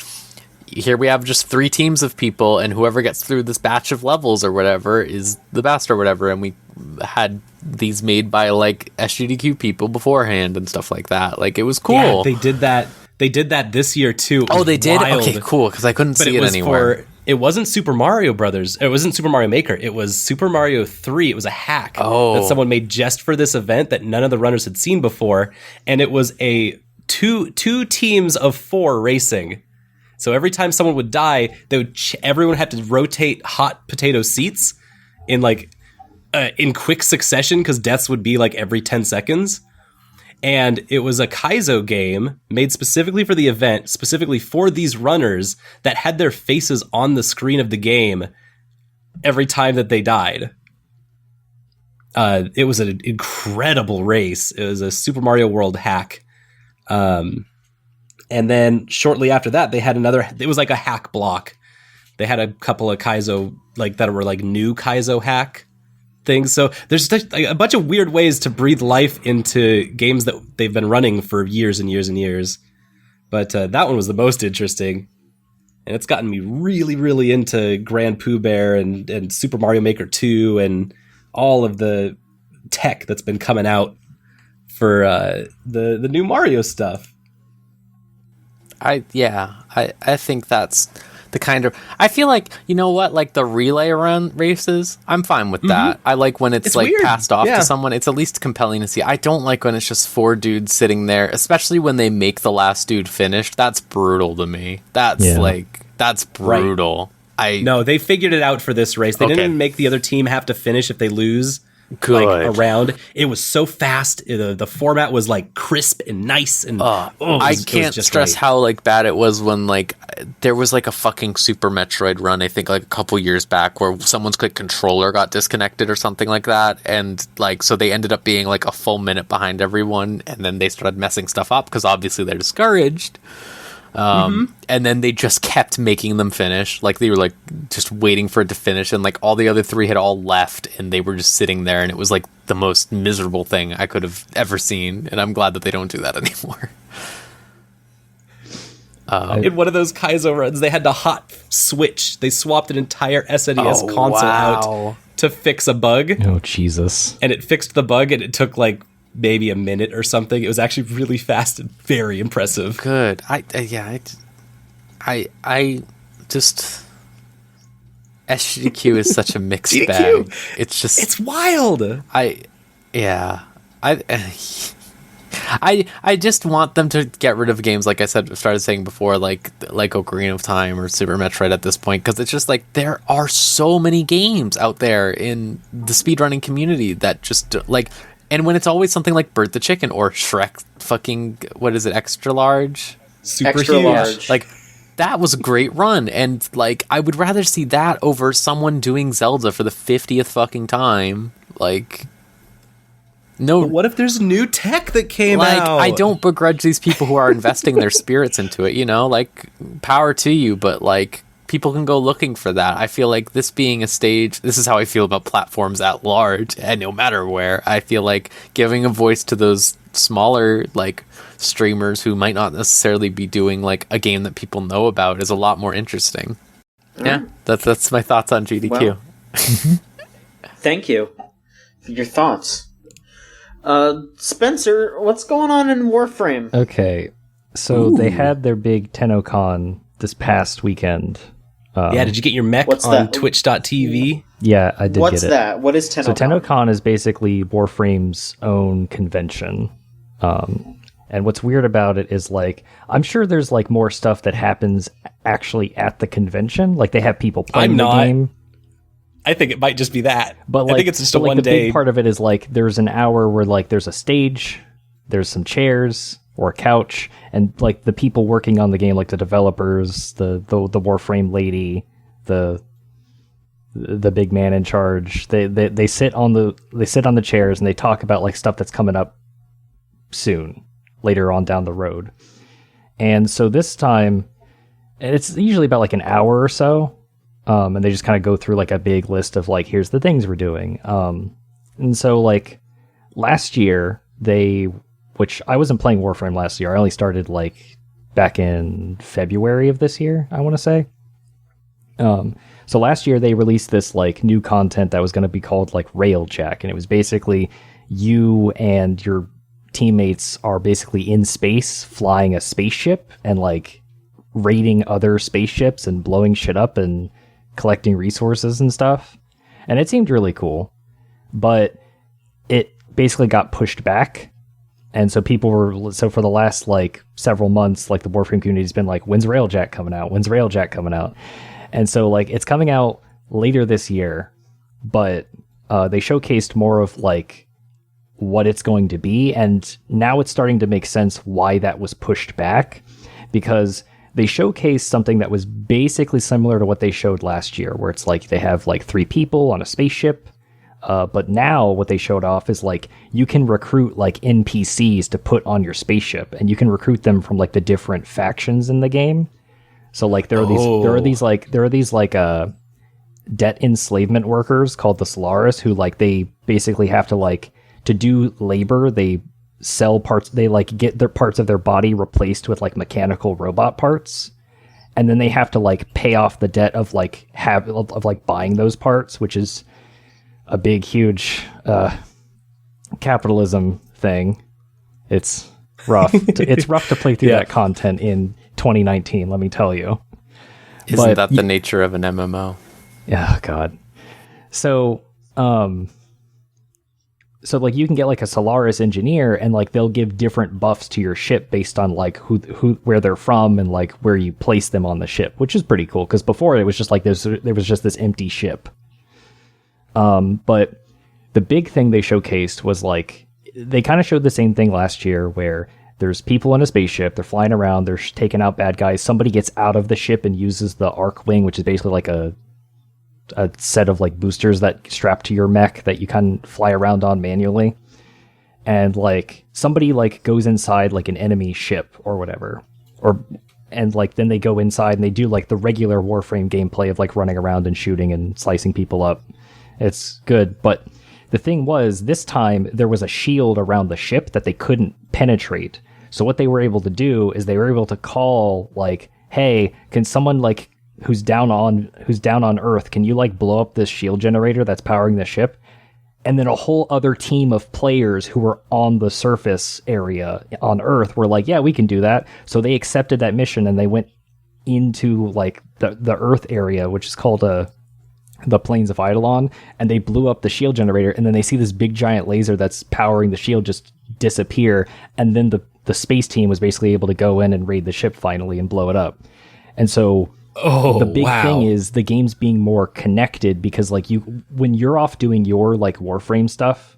here we have just 3 teams of people, and whoever gets through this batch of levels or whatever is the best or whatever. And we had these made by like SGDQ people beforehand and stuff like that. Like, it was cool. Yeah, they did that. They did that this year too. It Oh, was they did? wild. Okay, cool, because I couldn't see it was anywhere. It wasn't Super Mario Brothers. It wasn't Super Mario Maker. It was Super Mario 3. It was a hack that someone made just for this event that none of the runners had seen before, and it was a two teams of 4 racing. So every time someone would die, everyone had to rotate hot potato seats in like in quick succession because deaths would be like every 10 seconds. And it was a Kaizo game made specifically for the event, specifically for these runners that had their faces on the screen of the game every time that they died. It was an incredible race. It was a Super Mario World hack. And then shortly after that, they had another, it was like a hack block. They had a couple of Kaizo, like that were like new Kaizo hack things. So there's just a bunch of weird ways to breathe life into games that they've been running for years and years and years. But that one was the most interesting. And it's gotten me really, really into Grand Pooh Bear and Super Mario Maker 2 and all of the tech that's been coming out for the new Mario stuff. I think that's the kind of, I feel like, you know what, like the relay run races, I'm fine with that. I like when it's like weird. passed off to someone. It's at least compelling to see. I don't like when it's just 4 dudes sitting there, especially when they make the last dude finished. That's brutal to me. That's brutal. No, they figured it out for this race. They didn't even make the other team have to finish if they lose. Good. Like around, it was so fast. The format was like crisp and nice, and I can't stress how like bad it was when like there was like a fucking Super Metroid run, I think like a couple years back, where someone's like controller got disconnected or something like that, and like so they ended up being like a full minute behind everyone, and then they started messing stuff up because obviously they're discouraged. And then they just kept making them finish. Like they were like just waiting for it to finish, and like all the other 3 had all left, and they were just sitting there, and it was like the most miserable thing I could have ever seen. And I'm glad that they don't do that anymore. In one of those Kaizo runs, they had to hot switch. They swapped an entire SNES console out to fix a bug. Oh, Jesus. And it fixed the bug, and it took like maybe a minute or something. It was actually really fast and very impressive. Good. I just SGDQ is such a mixed GDQ, bag. It's just it's wild. I just want them to get rid of games like I started saying before, like Ocarina of Time or Super Metroid at this point, because it's just like there are so many games out there in the speedrunning community that just like, and when it's always something like Bird the Chicken or Shrek fucking, what is it, extra large? Super Extra huge. large. Like, that was a great run, and like I would rather see that over someone doing Zelda for the 50th fucking time. Like, no. But what if there's new tech that came out? I don't begrudge these people who are investing their spirits into it, you know, like, power to you, but like, people can go looking for that. I feel like this being a stage, this is how I feel about platforms at large, and no matter where, I feel like giving a voice to those smaller, like, streamers who might not necessarily be doing like a game that people know about is a lot more interesting. Yeah, that's my thoughts on GDQ. Well, thank you for your thoughts. Spencer, what's going on in Warframe? Okay, so they had their big TennoCon this past weekend. Yeah, did you get your mech What's on that? Yeah, Twitch.tv? I did What's get it. that? What is TennoCon? So TennoCon is basically Warframe's own convention. And what's weird about it is, like, I'm sure there's, like, more stuff that happens actually at the convention. Like, they have people playing the game. I think it might just be that. But, like, I think it's just a like, one the day. big part of it is, like, there's an hour where, like, there's a stage, there's some chairs or a couch, and, like, the people working on the game, like the developers, the Warframe lady, the big man in charge, they sit on the chairs and they talk about, like, stuff that's coming up soon, later on down the road. And so this time, and it's usually about like an hour or so, and they just kind of go through like a big list of like, here's the things we're doing. And so like last year, which I wasn't playing Warframe last year, I only started like back in February of this year, I want to say. So last year they released this like new content that was going to be called like Railjack, and it was basically you and your teammates are basically in space flying a spaceship and like raiding other spaceships and blowing shit up and collecting resources and stuff. And it seemed really cool, but it basically got pushed back. And so for the last like several months, like the Warframe community's been like, when's Railjack coming out? When's Railjack coming out? And so like it's coming out later this year, but they showcased more of like what it's going to be, and now it's starting to make sense why that was pushed back, because they showcased something that was basically similar to what they showed last year, where it's like they have like 3 people on a spaceship, but now what they showed off is like you can recruit like NPCs to put on your spaceship, and you can recruit them from like the different factions in the game. So like there are these debt enslavement workers called the Solaris, who like they basically have to like, to do labor, they sell parts, they like get their parts of their body replaced with like mechanical robot parts, and then they have to like pay off the debt of like buying those parts, which is a big huge capitalism thing. It's rough. It's rough to play through that content in 2019, let me tell you. Isn't that the nature of an MMO? Yeah, God. So like you can get like a Solaris engineer, and like they'll give different buffs to your ship based on like where they're from and like where you place them on the ship, which is pretty cool, because before it was just like there was just this empty ship. But the big thing they showcased was like they kind of showed the same thing last year, where there's people in a spaceship, they're flying around, they're taking out bad guys. Somebody gets out of the ship and uses the arc wing, which is basically like a set of like boosters that strap to your mech that you can fly around on manually. And like somebody like goes inside like an enemy ship or whatever, and like then they go inside and they do like the regular Warframe gameplay of like running around and shooting and slicing people up. It's good, but the thing was, this time there was a shield around the ship that they couldn't penetrate. So what they were able to do is they were able to call like, hey, can someone like who's down on Earth, can you like blow up this shield generator that's powering the ship? And then a whole other team of players who were on the surface area on Earth were like, yeah, we can do that. So they accepted that mission and they went into like the Earth area, which is called the plains of Eidolon, and they blew up the shield generator, and then they see this big giant laser that's powering the shield just disappear, and then the space team was basically able to go in and raid the ship finally and blow it up. And so the big thing is the game's being more connected, because like when you're off doing your like Warframe stuff,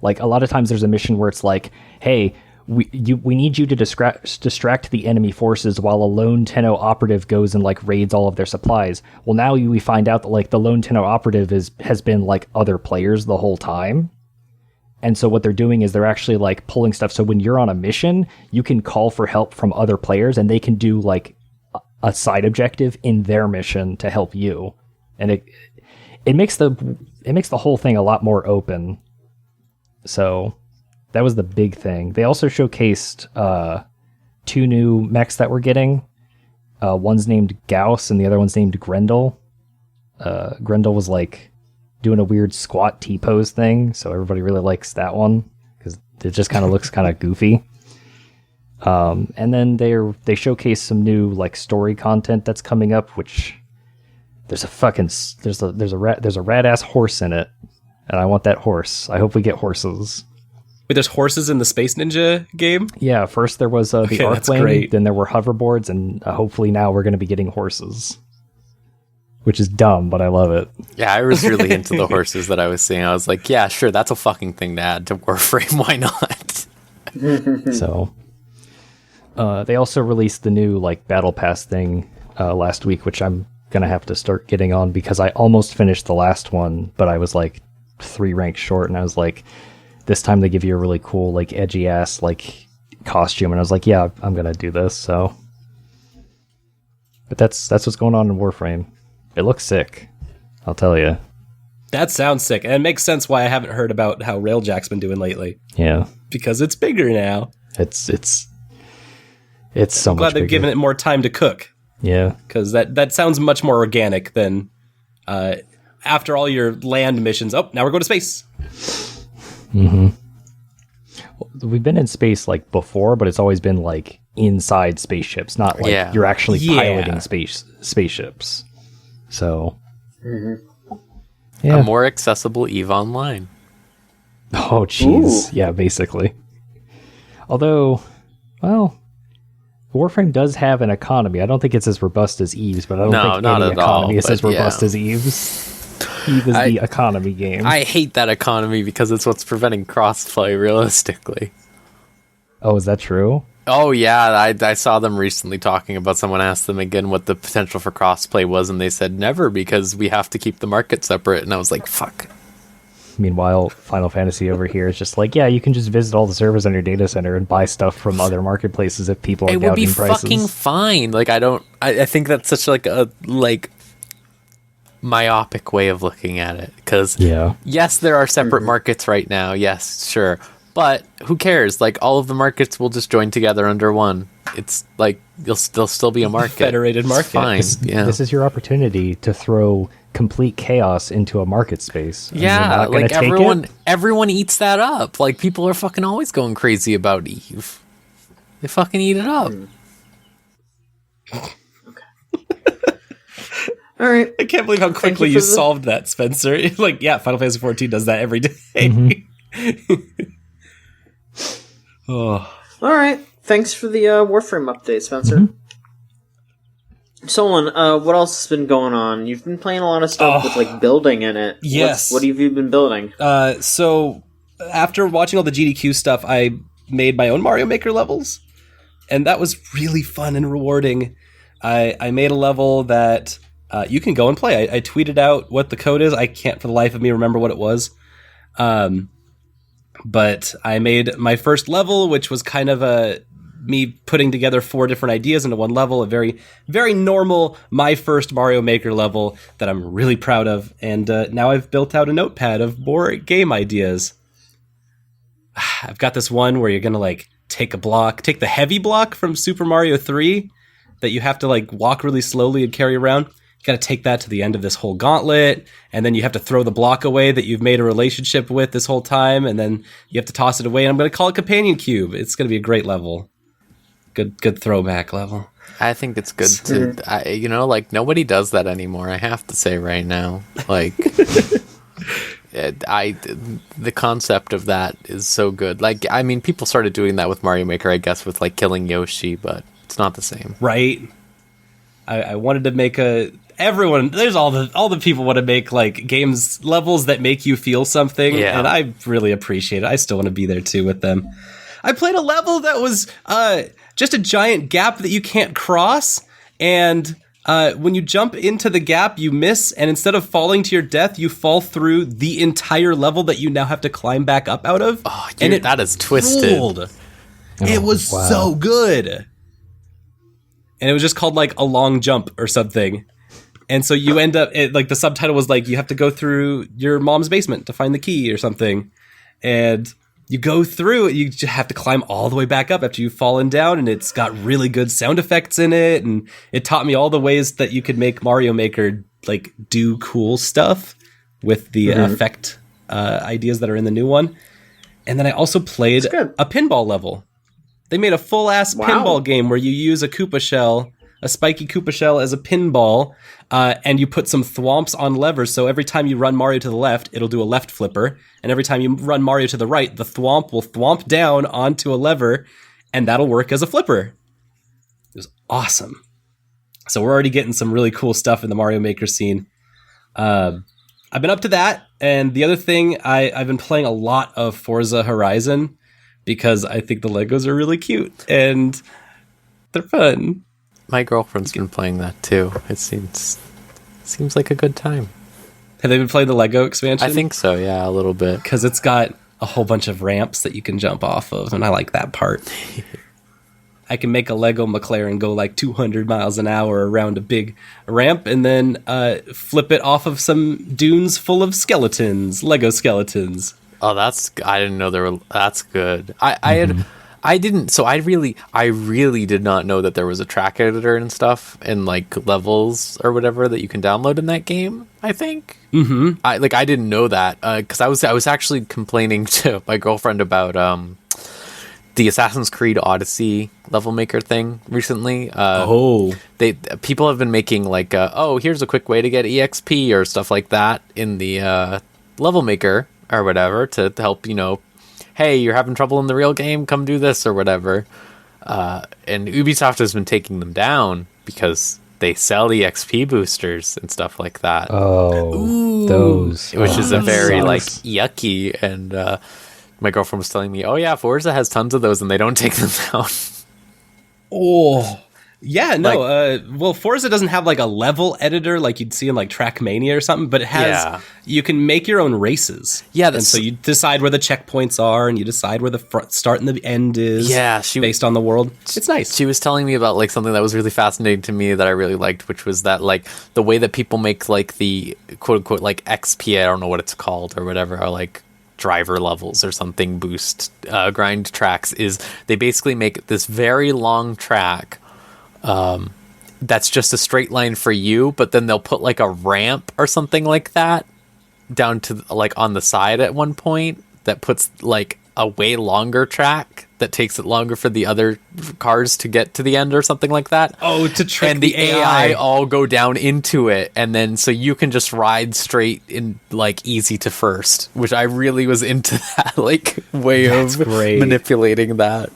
like a lot of times there's a mission where it's like, hey, we need you to distract the enemy forces while a lone Tenno operative goes and like raids all of their supplies. Well, now we find out that like the lone Tenno operative has been like other players the whole time. And so what they're doing is they're actually like pulling stuff. So when you're on a mission, you can call for help from other players, and they can do like a side objective in their mission to help you. And it makes the whole thing a lot more open. So that was the big thing. They also showcased 2 new mechs that we're getting. One's named Gauss and the other one's named Grendel. Grendel was like doing a weird squat T-pose thing, so everybody really likes that one because it just kind of looks kind of goofy. And then they showcased some new like story content that's coming up, which there's a rad ass horse in it, and I want that horse. I hope we get horses. Wait, there's horses in the Space Ninja game? Yeah, first there was the Arcwing, then there were hoverboards, and hopefully now we're going to be getting horses. Which is dumb, but I love it. Yeah, I was really into the horses that I was seeing. I was like, yeah, sure, that's a fucking thing to add to Warframe. Why not? So, they also released the new like Battle Pass thing last week, which I'm going to have to start getting on because I almost finished the last one, but I was like 3 ranks short, and I was like, this time they give you a really cool, like edgy ass like costume, and I was like, yeah, I'm going to do this, so. But that's what's going on in Warframe. It looks sick, I'll tell you. That sounds sick, and it makes sense why I haven't heard about how Railjack's been doing lately. Yeah, because it's bigger now. It's so I'm much glad bigger. they've given it more time to cook. Yeah, because that sounds much more organic than after all your land missions. Oh, now we're going to space. Mm-hmm. We've been in space like before, but it's always been like inside spaceships, not like you're actually piloting spaceships. So, a more accessible EVE Online. Oh, jeez. Yeah, basically. Although, well, Warframe does have an economy. I don't think it's as robust as EVE's, but I don't think any economy is as robust as EVE's. EVE is the economy game. I hate that economy because it's what's preventing crossplay, realistically. Oh, is that true? Oh, yeah, I saw them recently talking about, someone asked them again what the potential for crossplay was, and they said never, because we have to keep the market separate, and I was like, fuck. Meanwhile, Final Fantasy over here is just like, yeah, you can just visit all the servers on your data center and buy stuff from other marketplaces if people are gouging prices. It would be fucking fine. Like, I think that's such like a, like, myopic way of looking at it, because yes, there are separate markets right now, yes, sure. But who cares? Like, all of the markets will just join together under one. It's like there'll still be a market. Federated market. Fine. This is your opportunity to throw complete chaos into a market space. Yeah, like everyone eats that up. Like, people are fucking always going crazy about EVE. They fucking eat it up. All right. I can't believe how quickly you solved that, Spencer. Like, yeah, Final Fantasy 14 does that every day. Mm-hmm. Oh. All right. Thanks for the Warframe update, Spencer. Mm-hmm. Solon, what else has been going on? You've been playing a lot of stuff with like building in it. Yes. What have you been building? So after watching all the GDQ stuff, I made my own Mario Maker levels, and that was really fun and rewarding. I made a level that you can go and play. I tweeted out what the code is. I can't for the life of me remember what it was. But I made my first level, which was kind of me putting together 4 different ideas into one level, a very, very normal, my first Mario Maker level that I'm really proud of. And now I've built out a notepad of more game ideas. I've got this one where you're going to like take the heavy block from Super Mario 3 that you have to like walk really slowly and carry around. You got to take that to the end of this whole gauntlet, and then you have to throw the block away that you've made a relationship with this whole time, and then you have to toss it away, and I'm going to call it Companion Cube. It's going to be a great level. Good throwback level. I think it's good to, like nobody does that anymore. I have to say right now, like, the concept of that is so good. Like, I mean, people started doing that with Mario Maker, I guess, with like killing Yoshi, but it's not the same, right? I wanted to make there's all the people want to make like games levels that make you feel something, and I really appreciate it. I still want to be there too with them. I played a level that was just a giant gap that you can't cross, and when you jump into the gap, you miss, and instead of falling to your death, you fall through the entire level that you now have to climb back up out of. Oh, dude, that is twisted. Ruled. It was so good. And it was just called like a long jump or something. And so you end up, like the subtitle was like, you have to go through your mom's basement to find the key or something. And you go through it, you just have to climb all the way back up after you've fallen down. And it's got really good sound effects in it. And it taught me all the ways that you could make Mario Maker like do cool stuff with the effect ideas that are in the new one. And then I also played a pinball level. They made a full-ass pinball game where you use a Koopa shell, a spiky Koopa shell as a pinball, and you put some thwomps on levers, so every time you run Mario to the left, it'll do a left flipper, and every time you run Mario to the right, the thwomp will thwomp down onto a lever, and that'll work as a flipper. It was awesome. So we're already getting some really cool stuff in the Mario Maker scene. I've been up to that, and the other thing, I've been playing a lot of Forza Horizon, because I think the Legos are really cute and they're fun. My girlfriend's been playing that too. It seems like a good time. Have they been playing the Lego expansion? I think so, yeah, a little bit. Because it's got a whole bunch of ramps that you can jump off of, and I like that part. I can make a Lego McLaren go like 200 miles an hour around a big ramp and then flip it off of some dunes full of skeletons, Lego skeletons. Oh, I didn't know that's good. I really did not know that there was a track editor and stuff and like levels or whatever that you can download in that game, I think. Mm-hmm. I didn't know that because I was actually complaining to my girlfriend about the Assassin's Creed Odyssey level maker thing recently. People have been making like here's a quick way to get EXP or stuff like that in the level maker or whatever to help, hey, you're having trouble in the real game, come do this or whatever. And Ubisoft has been taking them down because they sell EXP boosters and stuff like that. Oh, those. Which is a very yucky. And my girlfriend was telling me, oh yeah, Forza has tons of those and they don't take them down. Oh. Yeah, no. Well, Forza doesn't have like a level editor like you'd see in like Trackmania or something, but it has. You can make your own races. Yeah, and so you decide where the checkpoints are, and you decide where the start and the end is. Yeah, based on the world. It's nice. She was telling me about like something that was really fascinating to me that I really liked, which was that like the way that people make like the quote unquote like XP. I don't know what it's called or whatever, or like driver levels or something boost grind tracks is they basically make this very long track. That's just a straight line for you, but then they'll put like a ramp or something like that down to like on the side at one point that puts like a way longer track that takes it longer for the other cars to get to the end or something like that. Oh, to trick and the AI all go down into it, and then so you can just ride straight in like easy to first, which I really was into that like way of manipulating that.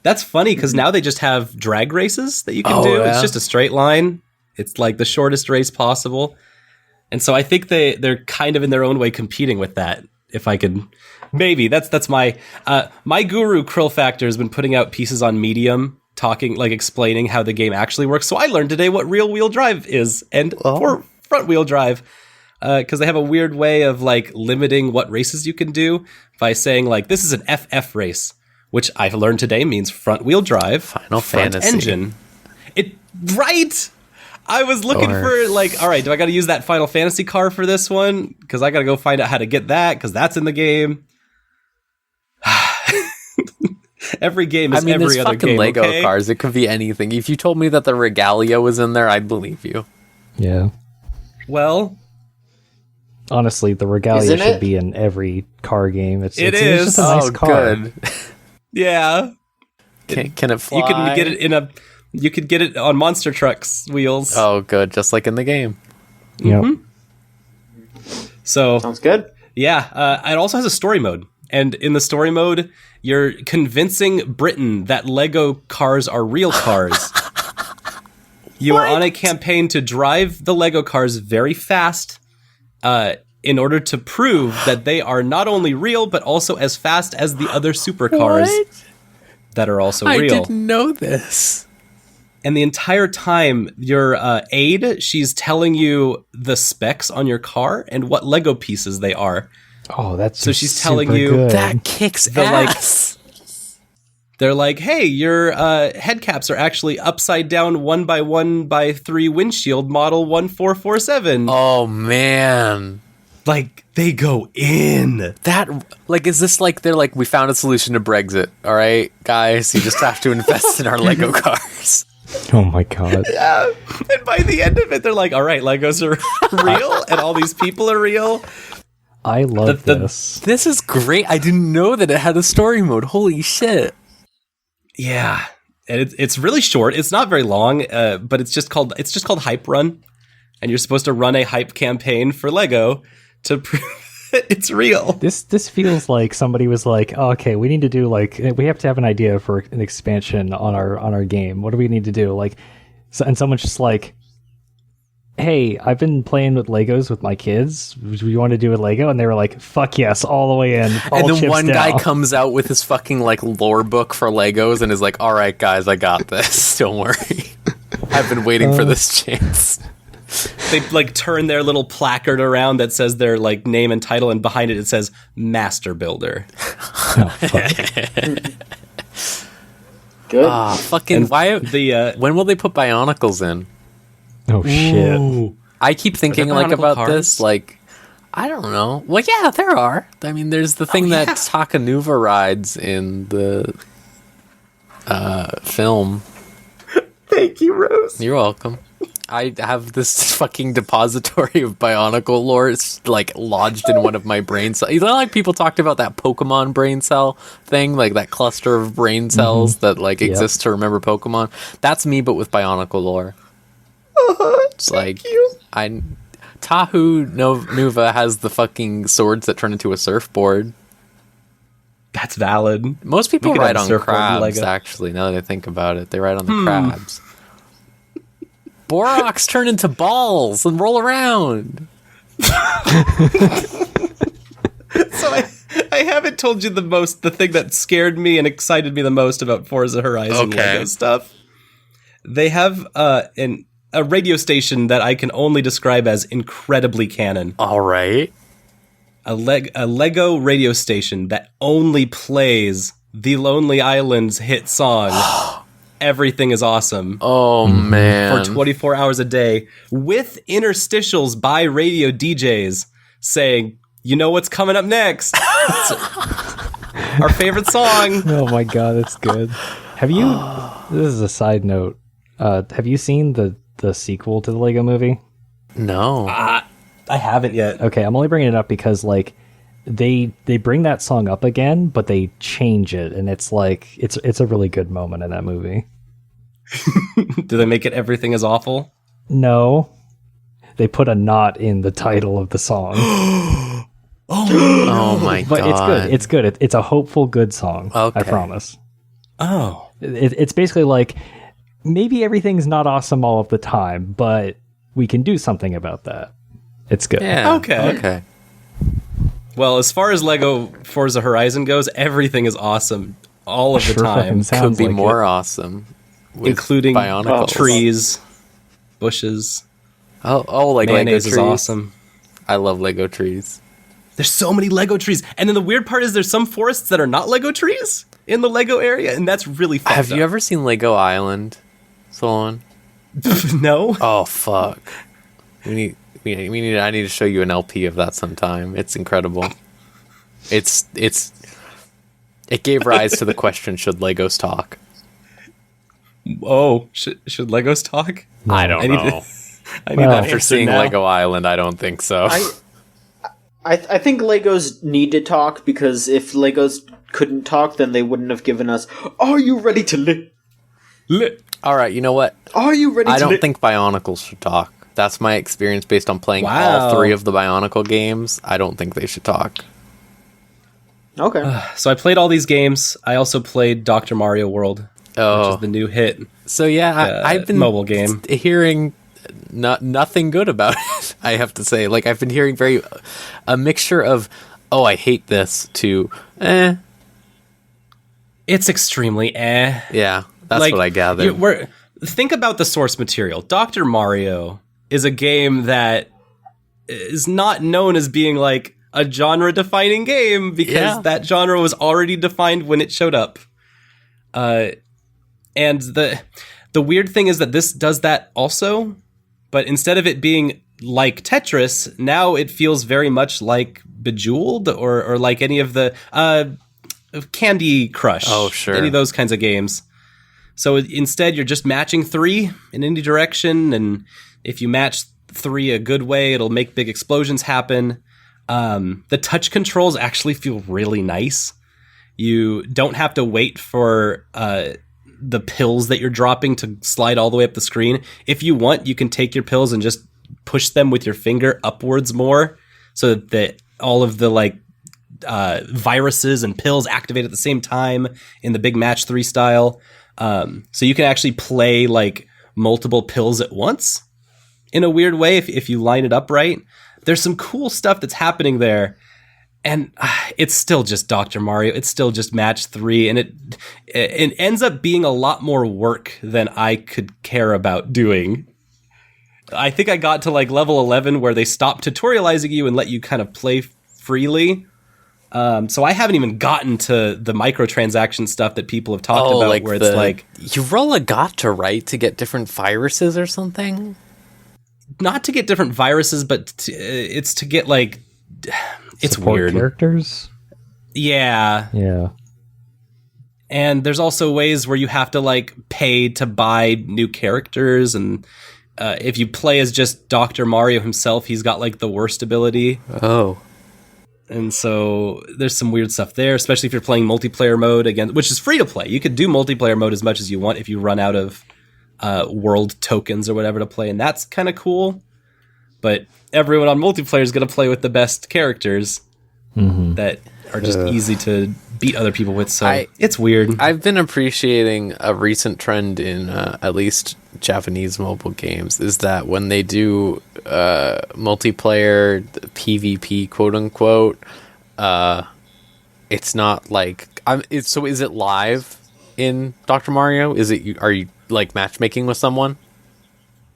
That's funny because now they just have drag races that you can do. Yeah. It's just a straight line. It's like the shortest race possible. And so I think they're kind of in their own way competing with that. If I could, maybe that's my guru Krill Factor has been putting out pieces on Medium talking, like explaining how the game actually works. So I learned today what real wheel drive is and for front wheel drive. Because they have a weird way of like limiting what races you can do by saying like, this is an FF race. Which I've learned today means front-wheel drive, Final front Fantasy engine. Right! I was looking for, like, all right, do I got to use that Final Fantasy car for this one? Because I got to go find out how to get that, because that's in the game. Every game is every other game, Lego cars. It could be anything. If you told me that the Regalia was in there, I'd believe you. Yeah. Well... Honestly, the Regalia should be in every car game. It's is. It's just a nice car. Good. Yeah. Can it fly? You can get it in a You could get it on monster trucks wheels. Oh, good. Just like in the game. Yep. So Sounds good. yeah, it also has a story mode. And in the story mode, you're convincing Britain that Lego cars are real cars. You are on a campaign to drive the Lego cars very fast in order to prove that they are not only real, but also as fast as the other supercars that are also real. I didn't know this. And the entire time, your aide, she's telling you the specs on your car and what Lego pieces they are. Oh, that's So she's telling you good. That kicks The, like, ass. They're like, hey, your head caps are actually upside down 1x1x3 windshield model 1447. Oh, man. Like, they go in. That, like, is this like, they're like, we found a solution to Brexit, all right, guys? You just have to invest in our Lego cars. Oh my god. Yeah. And by the end of it, they're like, all right, Legos are real and all these people are real. I love The- this. This is great. I didn't know that it had a story mode. Holy shit. Yeah. And it's really short. It's not very long, but it's just called Hype Run. And you're supposed to run a hype campaign for Lego to prove that it's real. This feels like somebody was like, oh, okay, we need to do we have to have an idea for an expansion on our game. What do we need to do? And someone's just like, hey, I've been playing with Legos with my kids. Do you want to do a Lego? And they were like, fuck yes, all the way in. All And then chips one down. guy comes out with his fucking, like, lore book for Legos and is like, all right, guys, I got this. Don't worry. I've been waiting for this chance. They like turn their little placard around that says their like name and title, and behind it says Master Builder. Oh, fuck. Good. Ah, fucking, why? The When will they put Bionicles in? Oh, shit. I keep thinking, there like, Bionicle about cars? this, like, I don't know. Well, yeah, there are. I mean, there's the thing that Takanuva rides in the film. Thank you, Rose. You're welcome. I have this fucking depository of Bionicle lore. It's like lodged in one of my brain cells. You know, like people talked about that Pokemon brain cell thing, like that cluster of brain cells that like exist to remember Pokemon. That's me, but with Bionicle lore. It's like Tahu Nuva has the fucking swords that turn into a surfboard. That's valid. Most people We could ride have a on surfboard in crabs, Lego. actually, now that I think about it. They ride on the crabs. Boroks turn into balls and roll around. So I haven't told you the thing that scared me and excited me the most about Forza Horizon Lego stuff. They have a radio station that I can only describe as incredibly canon. All right. A Lego radio station that only plays the Lonely Island's hit song, Everything is Awesome, Oh, man. for 24 hours a day, with interstitials by radio DJs saying, you know what's coming up next? It's our favorite song. Oh my god, that's good. Have you... This is a side note. Have you seen the sequel to the Lego movie? No. I haven't yet. Okay, I'm only bringing it up because like they bring that song up again, but they change it, and it's like it's a really good moment in that movie. Do they make it Everything is Awful? No, they put a knot in the title of the song, Oh, my but God. it's good. It's a hopeful, good song. Okay. I promise. Oh. It's basically like maybe everything's not awesome all of the time, but we can do something about that. It's good. Yeah. Okay. Well, as far as Lego Forza Horizon goes, everything is awesome all of the Sure time, fucking sounds Could be like more it. awesome. with including Bionicles. trees, bushes. Oh, like Lego Mayonnaise trees. is awesome. I love Lego trees. There's so many Lego trees. And then the weird part is there's some forests that are not Lego trees in the Lego area, and that's really fucked Have up. you ever seen Lego Island, Solon? No? Oh, fuck. I need to show you an LP of that sometime. It's incredible. It gave rise to the question, should Legos talk? Oh, should Legos talk? I don't I need know. I need Well, that After answer seeing now. Lego Island, I don't think so. I think Legos need to talk, because if Legos couldn't talk, then they wouldn't have given us "Are you ready to live?" Lit. All right, you know what? Are you ready? I don't think Bionicles should talk. That's my experience based on playing Wow. all 3 of the Bionicle games. I don't think they should talk. Okay. So I played all these games. I also played Dr. Mario World, which Oh, is the new hit so yeah, I've been mobile game. hearing nothing good about it. I have to say, like I've been hearing a mixture of I hate this to It's extremely yeah, that's like, what I gathered. Think about the source material. Dr. Mario is a game that is not known as being like a genre-defining game because that genre was already defined when it showed up. And the weird thing is that this does that also, but instead of it being like Tetris, now it feels very much like Bejeweled or like any of the Candy Crush. Oh, sure. Any of those kinds of games. So instead, you're just matching 3 in any direction, and if you match 3 a good way, it'll make big explosions happen. The touch controls actually feel really nice. You don't have to wait for the pills that you're dropping to slide all the way up the screen. If you want, you can take your pills and just push them with your finger upwards more, so that all of the viruses and pills activate at the same time in the big match 3 style. So you can actually play like multiple pills at once in a weird way if you line it up right. There's some cool stuff that's happening there, and it's still just Dr. Mario. It's still just match 3, and it ends up being a lot more work than I could care about doing. I think I got to like level 11 where they stopped tutorializing you and let you kind of play freely. So I haven't even gotten to the microtransaction stuff that people have talked about, like where it's like you roll a gacha, right, to get different viruses or something. not to get different viruses, but it's to get like it's Support weird characters. Yeah, Yeah. and there's also ways where you have to like pay to buy new characters, and if you play as just Dr. Mario himself, he's got like the worst ability. Oh. And so there's some weird stuff there, especially if you're playing multiplayer mode again, which is free to play. You could do multiplayer mode as much as you want if you run out of world tokens or whatever to play, and that's kind of cool. But everyone on multiplayer is going to play with the best characters that are just easy to beat other people with. So it's weird. I've been appreciating a recent trend in at least Japanese mobile games is that when they do multiplayer PvP, quote unquote, it's not like so is it live in Dr. Mario? Are you like matchmaking with someone?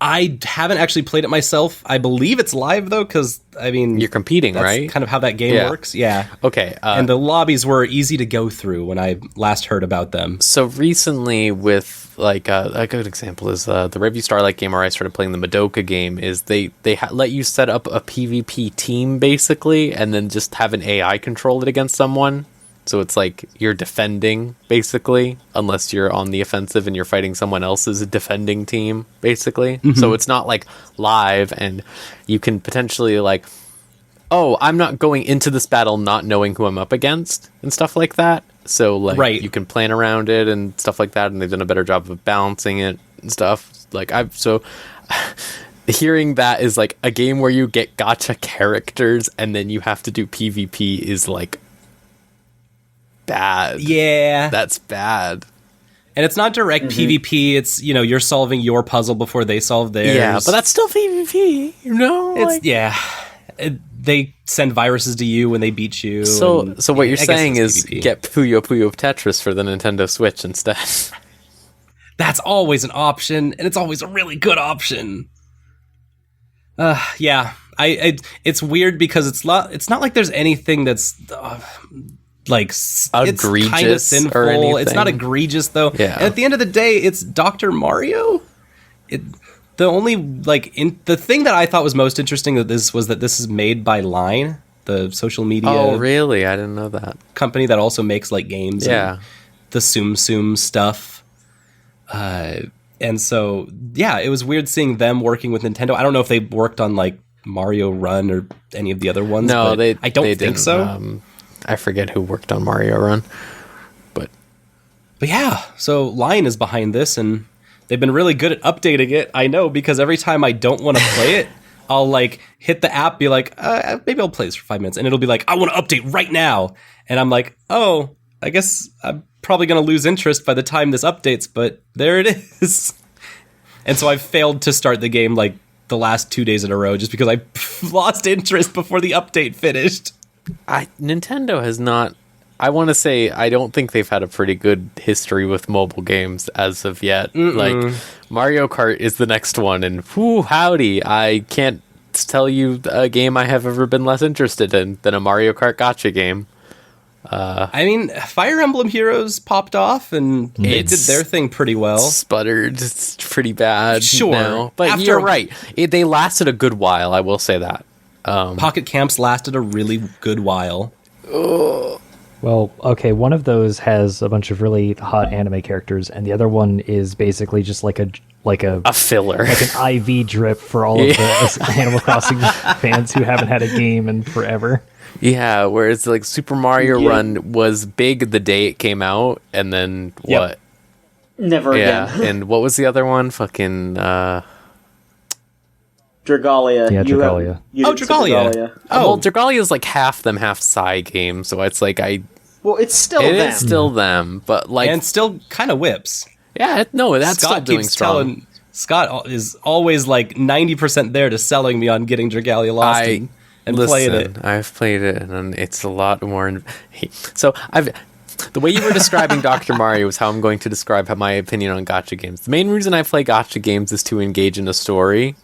I haven't actually played it myself. I believe it's live though, because I mean You're competing, that's right? kind of how that game works. Yeah. Okay. And the lobbies were easy to go through when I last heard about them. So recently, with like a good example is the Review Starlight game, where I started playing the Madoka game. Is they let you set up a PvP team basically, and then just have an AI control it against someone. So it's like you're defending basically, unless you're on the offensive and you're fighting someone else's defending team basically. So it's not like live, and you can potentially like, oh, I'm not going into this battle not knowing who I'm up against and stuff like that. So like you can plan around it and stuff like that, and they've done a better job of balancing it and stuff. Like hearing that is like a game where you get gacha characters and then you have to do PvP is like bad. Yeah. That's bad. And it's not direct PvP. It's, you're solving your puzzle before they solve theirs. Yeah, but that's still PvP, They send viruses to you when they beat you. So what you're I guess saying it's is PvP. get Puyo Puyo Tetris for the Nintendo Switch instead. That's always an option, and it's always a really good option. It's weird because it's not like there's anything that's like egregious it's kind of sinful. or anything. It's not egregious though. Yeah. And at the end of the day, it's Dr. Mario. The only the thing that I thought was most interesting that this is made by Line, the social media. Oh, really? I didn't know that. Company that also makes like games. Yeah. And the Tsum Tsum stuff. And so it was weird seeing them working with Nintendo. I don't know if they worked on like Mario Run or any of the other ones. No, I don't think so. I forget who worked on Mario Run, but But yeah, so Lion is behind this, and they've been really good at updating it. I know, because every time I don't want to play it, I'll like hit the app, be like, maybe I'll play this for 5 minutes, and it'll be like, I want to update right now. And I'm like, oh, I guess I'm probably going to lose interest by the time this updates, but there it is. And so I've failed to start the game like the last 2 days in a row just because I lost interest before the update finished. Nintendo has not... I want to say I don't think they've had a pretty good history with mobile games as of yet. Like, Mario Kart is the next one, and whoo, howdy, I can't tell you a game I have ever been less interested in than a Mario Kart gacha game. I mean, Fire Emblem Heroes popped off, and they did their thing pretty well. Sputtered. It's pretty bad Sure. now. But After- you're right. They lasted a good while, I will say that. Pocket Camps lasted a really good while. Well, okay, one of those has a bunch of really hot anime characters, and the other one is basically just like a filler. like an IV drip for all of the Animal Crossing fans who haven't had a game in forever. Yeah, whereas like Super Mario Run was big the day it came out, and then what? Never again. Yeah, and what was the other one? Fucking Dragalia. Yeah, Dragalia. Dragalia. well, Dragalia is like half them, half side game, so it's like Well, it's still it them. is still them, but like And still kind of whips. yeah, no, that's still Scott doing keeps strong. telling... Scott is always like 90% there to selling me on getting Dragalia Lost and playing it. I've played it, and it's a lot more. So the way you were describing Dr. Mario is how I'm going to describe my opinion on gacha games. The main reason I play gacha games is to engage in a story.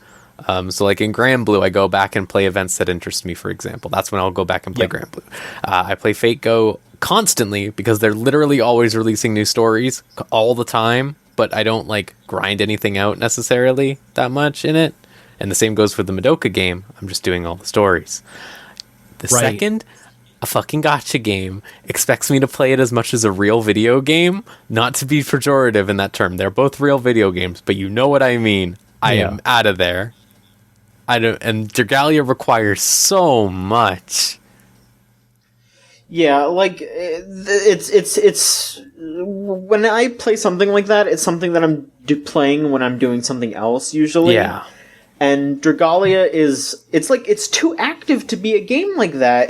So like in Grand Blue, I go back and play events that interest me, for example. That's when I'll go back and play Grand Blue. I play Fate Go constantly because they're literally always releasing new stories all the time, but I don't like grind anything out necessarily that much in it. And the same goes for the Madoka game. I'm just doing all the stories. The second a fucking gacha game expects me to play it as much as a real video game, not to be pejorative in that term. They're both real video games, but you know what I mean. I am out of there. And Dragalia requires so much. Yeah, like it's when I play something like that, it's something that I'm playing when I'm doing something else usually. Yeah. And Dragalia it's too active to be a game like that.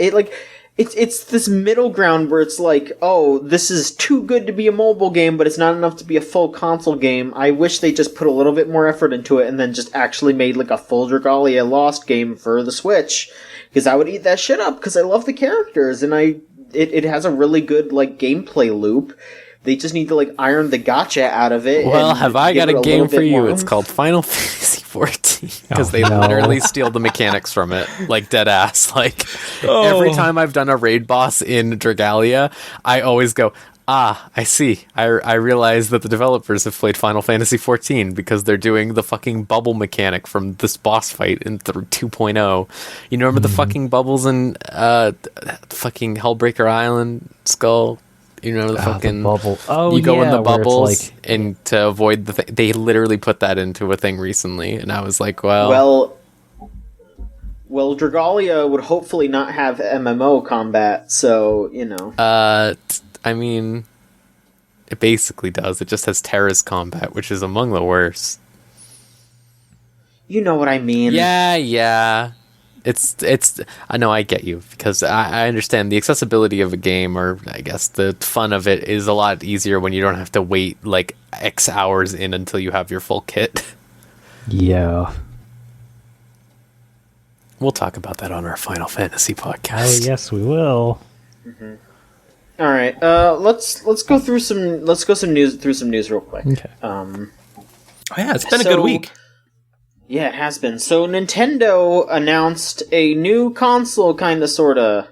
It's this middle ground where it's like, oh, this is too good to be a mobile game, but it's not enough to be a full console game. I wish they just put a little bit more effort into it and then just actually made like a full Dragalia Lost game for the Switch. Because I would eat that shit up because I love the characters and it has a really good like gameplay loop. They just need to like iron the gacha out of it. Well, and have I give got it a little game for bit you? more It's oomph. called Final Fantasy 14 because Oh, they no. literally steal the mechanics from it, like dead ass. Like every time I've done a raid boss in Dragalia, I always go, I see. I realize that the developers have played Final Fantasy 14 because they're doing the fucking bubble mechanic from this boss fight in 2.0. You remember the fucking bubbles in fucking Hellbreaker Island Skull? You know the fucking bubble. Oh, you go in yeah, the where it's bubbles like- and to avoid the thing. They literally put that into a thing recently, and I was like, well, Well, Dragalia would hopefully not have MMO combat, so, you know. I mean, it basically does. It just has Terra's combat, which is among the worst. You know what I mean. Yeah. It's. I know I get you because I understand the accessibility of a game, or I guess the fun of it is a lot easier when you don't have to wait like X hours in until you have your full kit. Yeah. We'll talk about that on our Final Fantasy Oh, podcast. yes, we will. All right. Let's go through some news real quick. Okay. Oh, yeah, it's been a good week. Yeah, it has been. So Nintendo announced a new console, kinda sorta.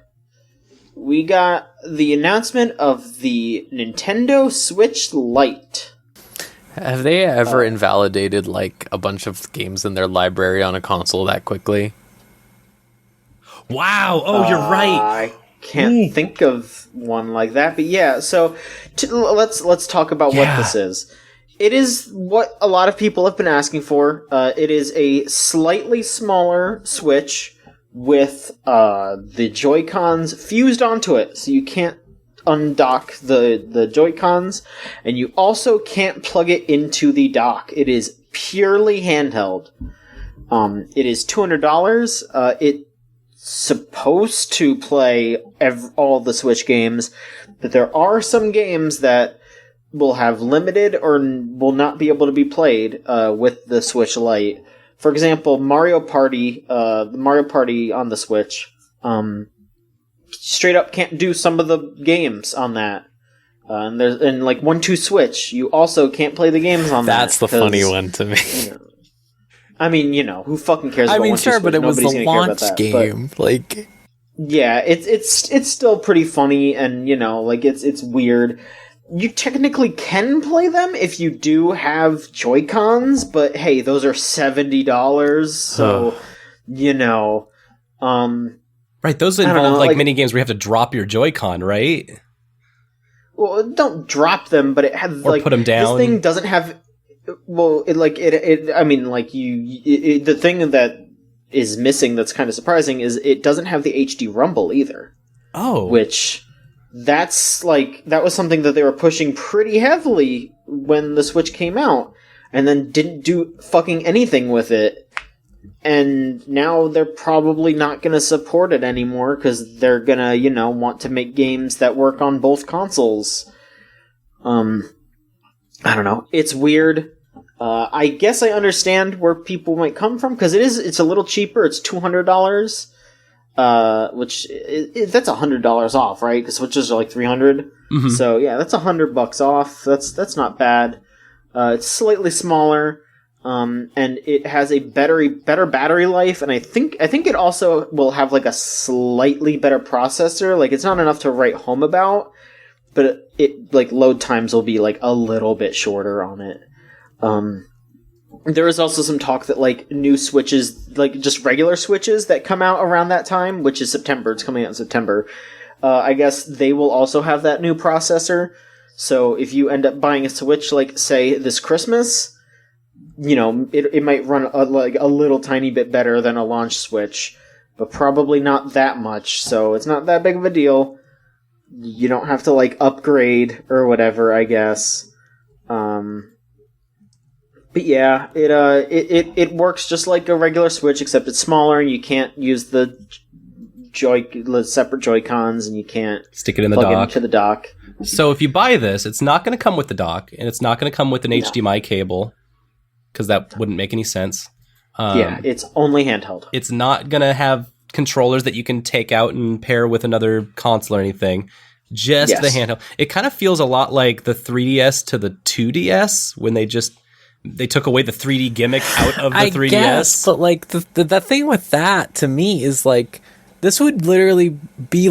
We got the announcement of the Nintendo Switch Lite. Have they ever invalidated like a bunch of games in their library on a console that quickly? Wow. Oh, you're right. I can't think of one like that, but yeah. So let's talk about what this is. It is what a lot of people have been asking for. It is a slightly smaller Switch with the Joy-Cons fused onto it, so you can't undock the Joy-Cons, and you also can't plug it into the dock. It is purely handheld. It is $200. It's supposed to play all the Switch games, but there are some games that will have limited or will not be able to be played with the Switch Lite. For example, Mario Party, the Mario Party on the Switch, straight up can't do some of the games on that. And like 1-2 Switch, you also can't play the games on that. That's the funny one to me. You know, I mean, who fucking cares about 1-2 sure, Switch? but it was Nobody's the gonna care launch about that, game. but yeah, it's still pretty funny, and it's weird. You technically can play them if you do have Joy-Cons, but hey, those are $70, so Right, those involve like mini games where you have to drop your Joy-Con, right? Well, don't drop them, but it has or put them down. This thing doesn't have. Well, the thing that is missing that's kind of surprising is it doesn't have the HD rumble either. Oh, which that was something that they were pushing pretty heavily when the Switch came out, and then didn't do fucking anything with it. And now they're probably not going to support it anymore because they're going to, want to make games that work on both consoles. I don't know. It's weird. I guess I understand where people might come from because it's a little cheaper. It's $200, which that's $100 off, right? Because Switches are like $300. Mm-hmm. So yeah, that's $100 off. That's not bad. It's slightly smaller. And it has a better battery life, and I think it also will have like a slightly better processor. Like it's not enough to write home about, but it like load times will be like a little bit shorter on it. There is also some talk that like new Switches, like just regular Switches that come out around that time, which is September. It's coming out in September. I guess they will also have that new processor. So if you end up buying a Switch, like say this Christmas, it might run a little tiny bit better than a launch Switch, but probably not that much, so it's not that big of a deal. You don't have to, upgrade or whatever, I guess. But yeah, it works just like a regular Switch, except it's smaller, and you can't use the separate Joy-Cons, and you can't stick it in the plug dock. it into the dock. So if you buy this, it's not going to come with the dock, and it's not going to come with an HDMI cable, because that wouldn't make any sense. Yeah, it's only handheld. It's not going to have controllers that you can take out and pair with another console or anything. Just the handheld. It kind of feels a lot like the 3DS to the 2DS when they took away the 3D gimmick out of the 3DS. Guess, but the thing with that to me is this would literally be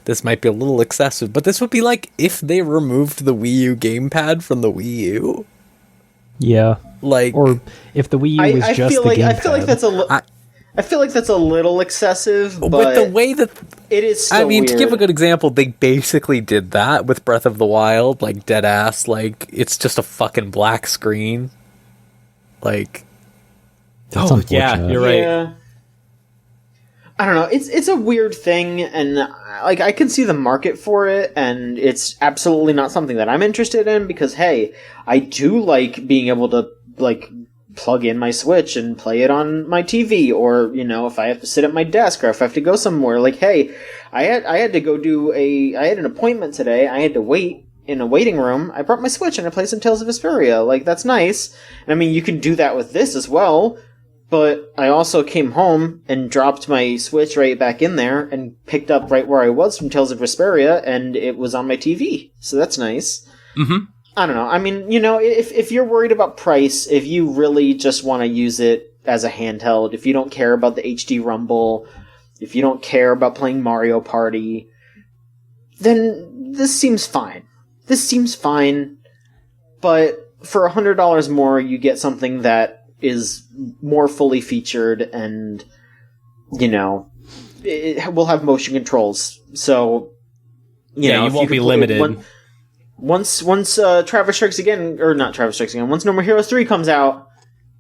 this might be a little excessive, but this would be if they removed the Wii U gamepad from the Wii U. Yeah. Or if the Wii U was just the gamepad. I feel like that's a little excessive, but with the way that it is still weird. To give a good example, they basically did that with Breath of the Wild, dead ass, it's just a fucking black screen. That's unfortunate. Yeah, you're right. Yeah. I don't know. It's a weird thing, and I can see the market for it, and it's absolutely not something that I'm interested in because hey, I do like being able to plug in my Switch and play it on my TV, or if I have to sit at my desk or if I have to go somewhere. Hey, I had to go I had an appointment today. I had to wait in a waiting room. I brought my Switch and I played some Tales of Vesperia. That's nice. And I mean, you can do that with this as well. But I also came home and dropped my Switch right back in there and picked up right where I was from Tales of Vesperia, and it was on my TV. So that's nice. Mm-hmm. I don't know. I mean, if you're worried about price, if you really just want to use it as a handheld, if you don't care about the HD rumble, if you don't care about playing Mario Party, then this seems fine. But for $100 more, you get something that is more fully featured, and it will have motion controls. So you won't be limited. Once Travis Strikes Again, or not Travis Strikes Again, once No More Heroes 3 comes out,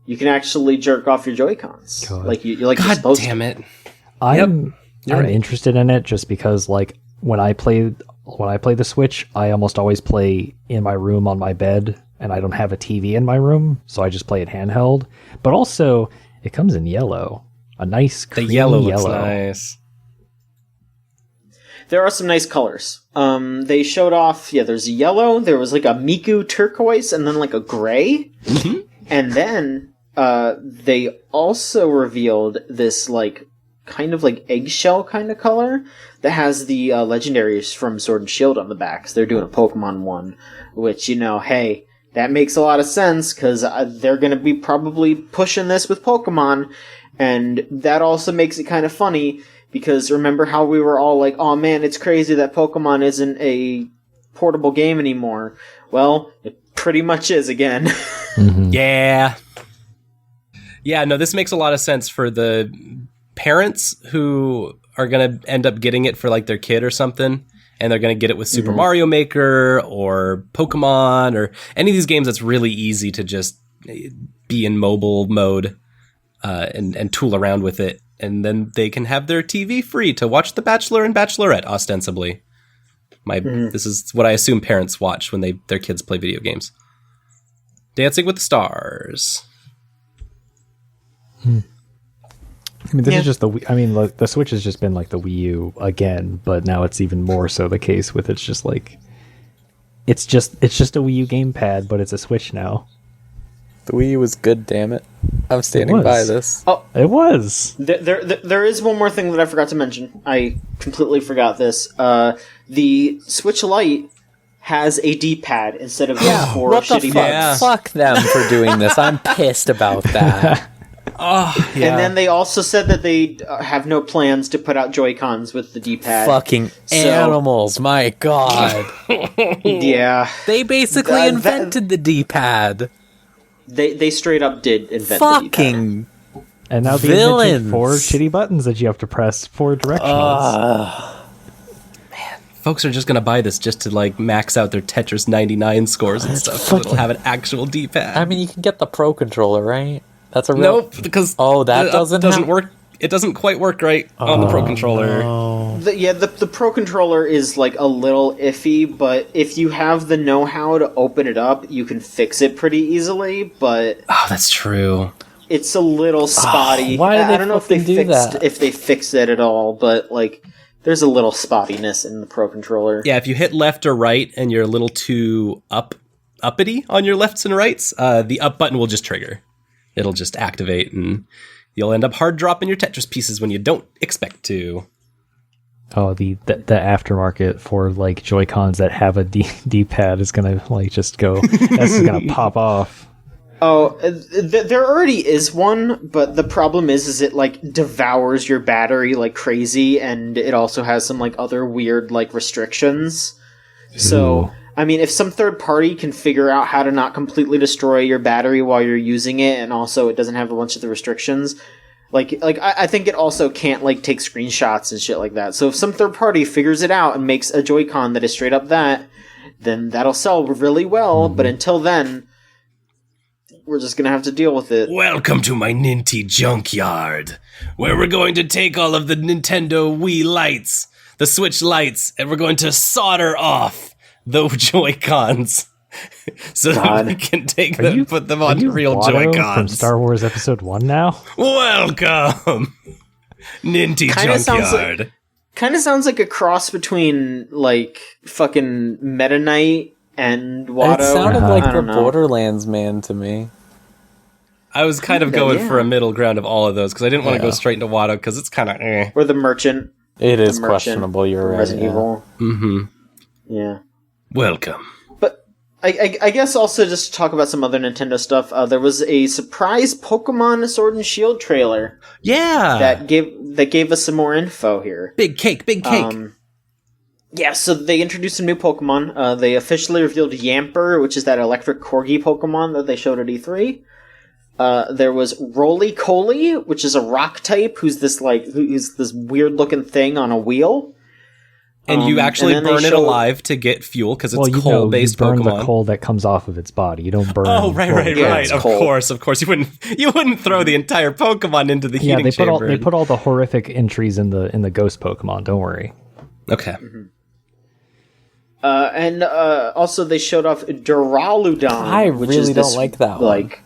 you can actually jerk off your Joy-Cons. God you're damn it! I'm interested in it just because when I played when I play the Switch, I almost always play in my room on my bed, and I don't have a TV in my room, so I just play it handheld. But also, it comes in yellow. A nice creamy yellow yellow. looks nice. There are some nice colors. They showed off, there's a yellow, there was like a Miku turquoise, and then like a gray. Mm-hmm. And then they also revealed this like kind of like eggshell kind of color that has the legendaries from Sword and Shield on the back. So they're doing a Pokemon one, which, hey, that makes a lot of sense because they're going to be probably pushing this with Pokemon. And that also makes it kind of funny because remember how we were all like, oh man, it's crazy that Pokemon isn't a portable game anymore. Well, it pretty much is again. Mm-hmm. Yeah. Yeah, no, this makes a lot of sense for the parents who are going to end up getting it for like their kid or something. And they're going to get it with Super Mario Maker or Pokemon or any of these games that's really easy to just be in mobile mode and tool around with it. And then they can have their TV free to watch The Bachelor and Bachelorette, ostensibly. This is what I assume parents watch when their kids play video games. Dancing with the Stars. I mean, this is just the Switch has just been like the Wii U again, but now it's even more so the case with it's just a Wii U gamepad, but it's a Switch now. The Wii U was good, damn it. I'm standing by this. Oh, it was. There is one more thing that I forgot to mention. I completely forgot this. The Switch Lite has a D-pad instead of those four what the shitty fuck? buttons. Fuck them for doing this. I'm pissed about that. Oh, yeah. And then they also said that they have no plans to put out Joy-Cons with the D-pad. Fucking animals, my god. Yeah. They basically invented the D-pad. They straight up did invent the D-pad. Fucking And now they invented four shitty buttons that you have to press, four directionals. Folks are just going to buy this just to like max out their Tetris 99 scores and stuff. So it'll have an actual D-pad. I mean, you can get the Pro Controller, right? That's a real... Nope, because that doesn't work. It doesn't quite work right on the Pro Controller. No. The Pro Controller is like a little iffy, but if you have the know-how to open it up, you can fix it pretty easily, but... Oh, that's true. It's a little spotty. Why did I don't know if they that? fixed it at all, but like there's a little spottiness in the Pro Controller. Yeah, if you hit left or right and you're a little too uppity on your lefts and rights, the up button will just trigger. It'll just activate, and you'll end up hard dropping your Tetris pieces when you don't expect to. Oh, the aftermarket for like Joy-Cons that have a D-pad is gonna like just go. That's just gonna pop off. Oh, there already is one, but the problem is it like devours your battery like crazy, and it also has some like other weird like restrictions. So, I mean, if some third party can figure out how to not completely destroy your battery while you're using it, and also it doesn't have a bunch of the restrictions, I think it also can't like take screenshots and shit like that. So if some third party figures it out and makes a Joy-Con that is straight up that, then that'll sell really well. But until then, we're just gonna have to deal with it. Welcome to my Ninty junkyard, where we're going to take all of the Nintendo Wii lights, the Switch lights, and we're going to solder off the Joy-Cons so that we can take them and put them on real Watto Joy-Cons. from Star Wars Episode 1 now? Welcome, Ninty junkyard. Kind of sounds like a cross between like fucking Meta Knight and Watto. It sounded like I the don't know. Borderlands man to me. I was kind of going for a middle ground of all of those because I didn't want to go straight into Watto because it's kind of Or the Merchant. It is Merchant questionable, you're from right. Resident Evil. Mm-hmm. Yeah. Welcome. But I guess also just to talk about some other Nintendo stuff, there was a surprise Pokemon Sword and Shield trailer. Yeah. That gave us some more info here. Big cake. Yeah, so they introduced some new Pokemon. They officially revealed Yamper, which is that electric corgi Pokemon that they showed at E3. There was Roly-Coly, which is a rock type, who's this weird looking thing on a wheel. And you actually burn it alive to get fuel because it's coal-based you burn Pokemon. the coal that comes off of its body. You don't burn. Oh, right. Yeah, Of course. You wouldn't throw the entire Pokemon into the heating chamber. They put all the horrific entries in the ghost Pokemon. Don't worry. Okay. And also they showed off Duraludon. I which really is this, don't like that one. Like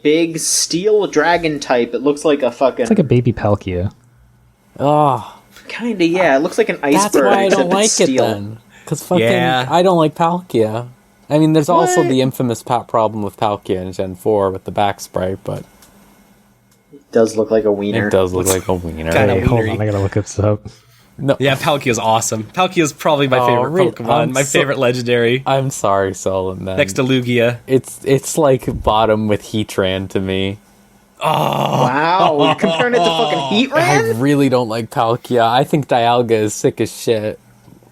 big steel dragon type. It looks like a fucking. It's like a baby Palkia. Oh, Kinda, yeah. It looks like an iceberg. that's why I except don't like it's it steel. then. Because fucking, Yeah. I don't like Palkia. I mean, there's also What? the infamous problem with Palkia in Gen 4 with the back sprite, but It does look like a wiener. it does look like a wiener. Kinda Hey, hold wienery. on, I gotta look this up. No, Yeah, Palkia's awesome. Palkia's probably my favorite Pokemon, I'm my favorite legendary, I'm sorry, Solon. Then next to Lugia. it's like bottom with Heatran to me. Wow, you're comparing it to fucking I Heatran? really don't like Palkia. I think Dialga is sick as shit.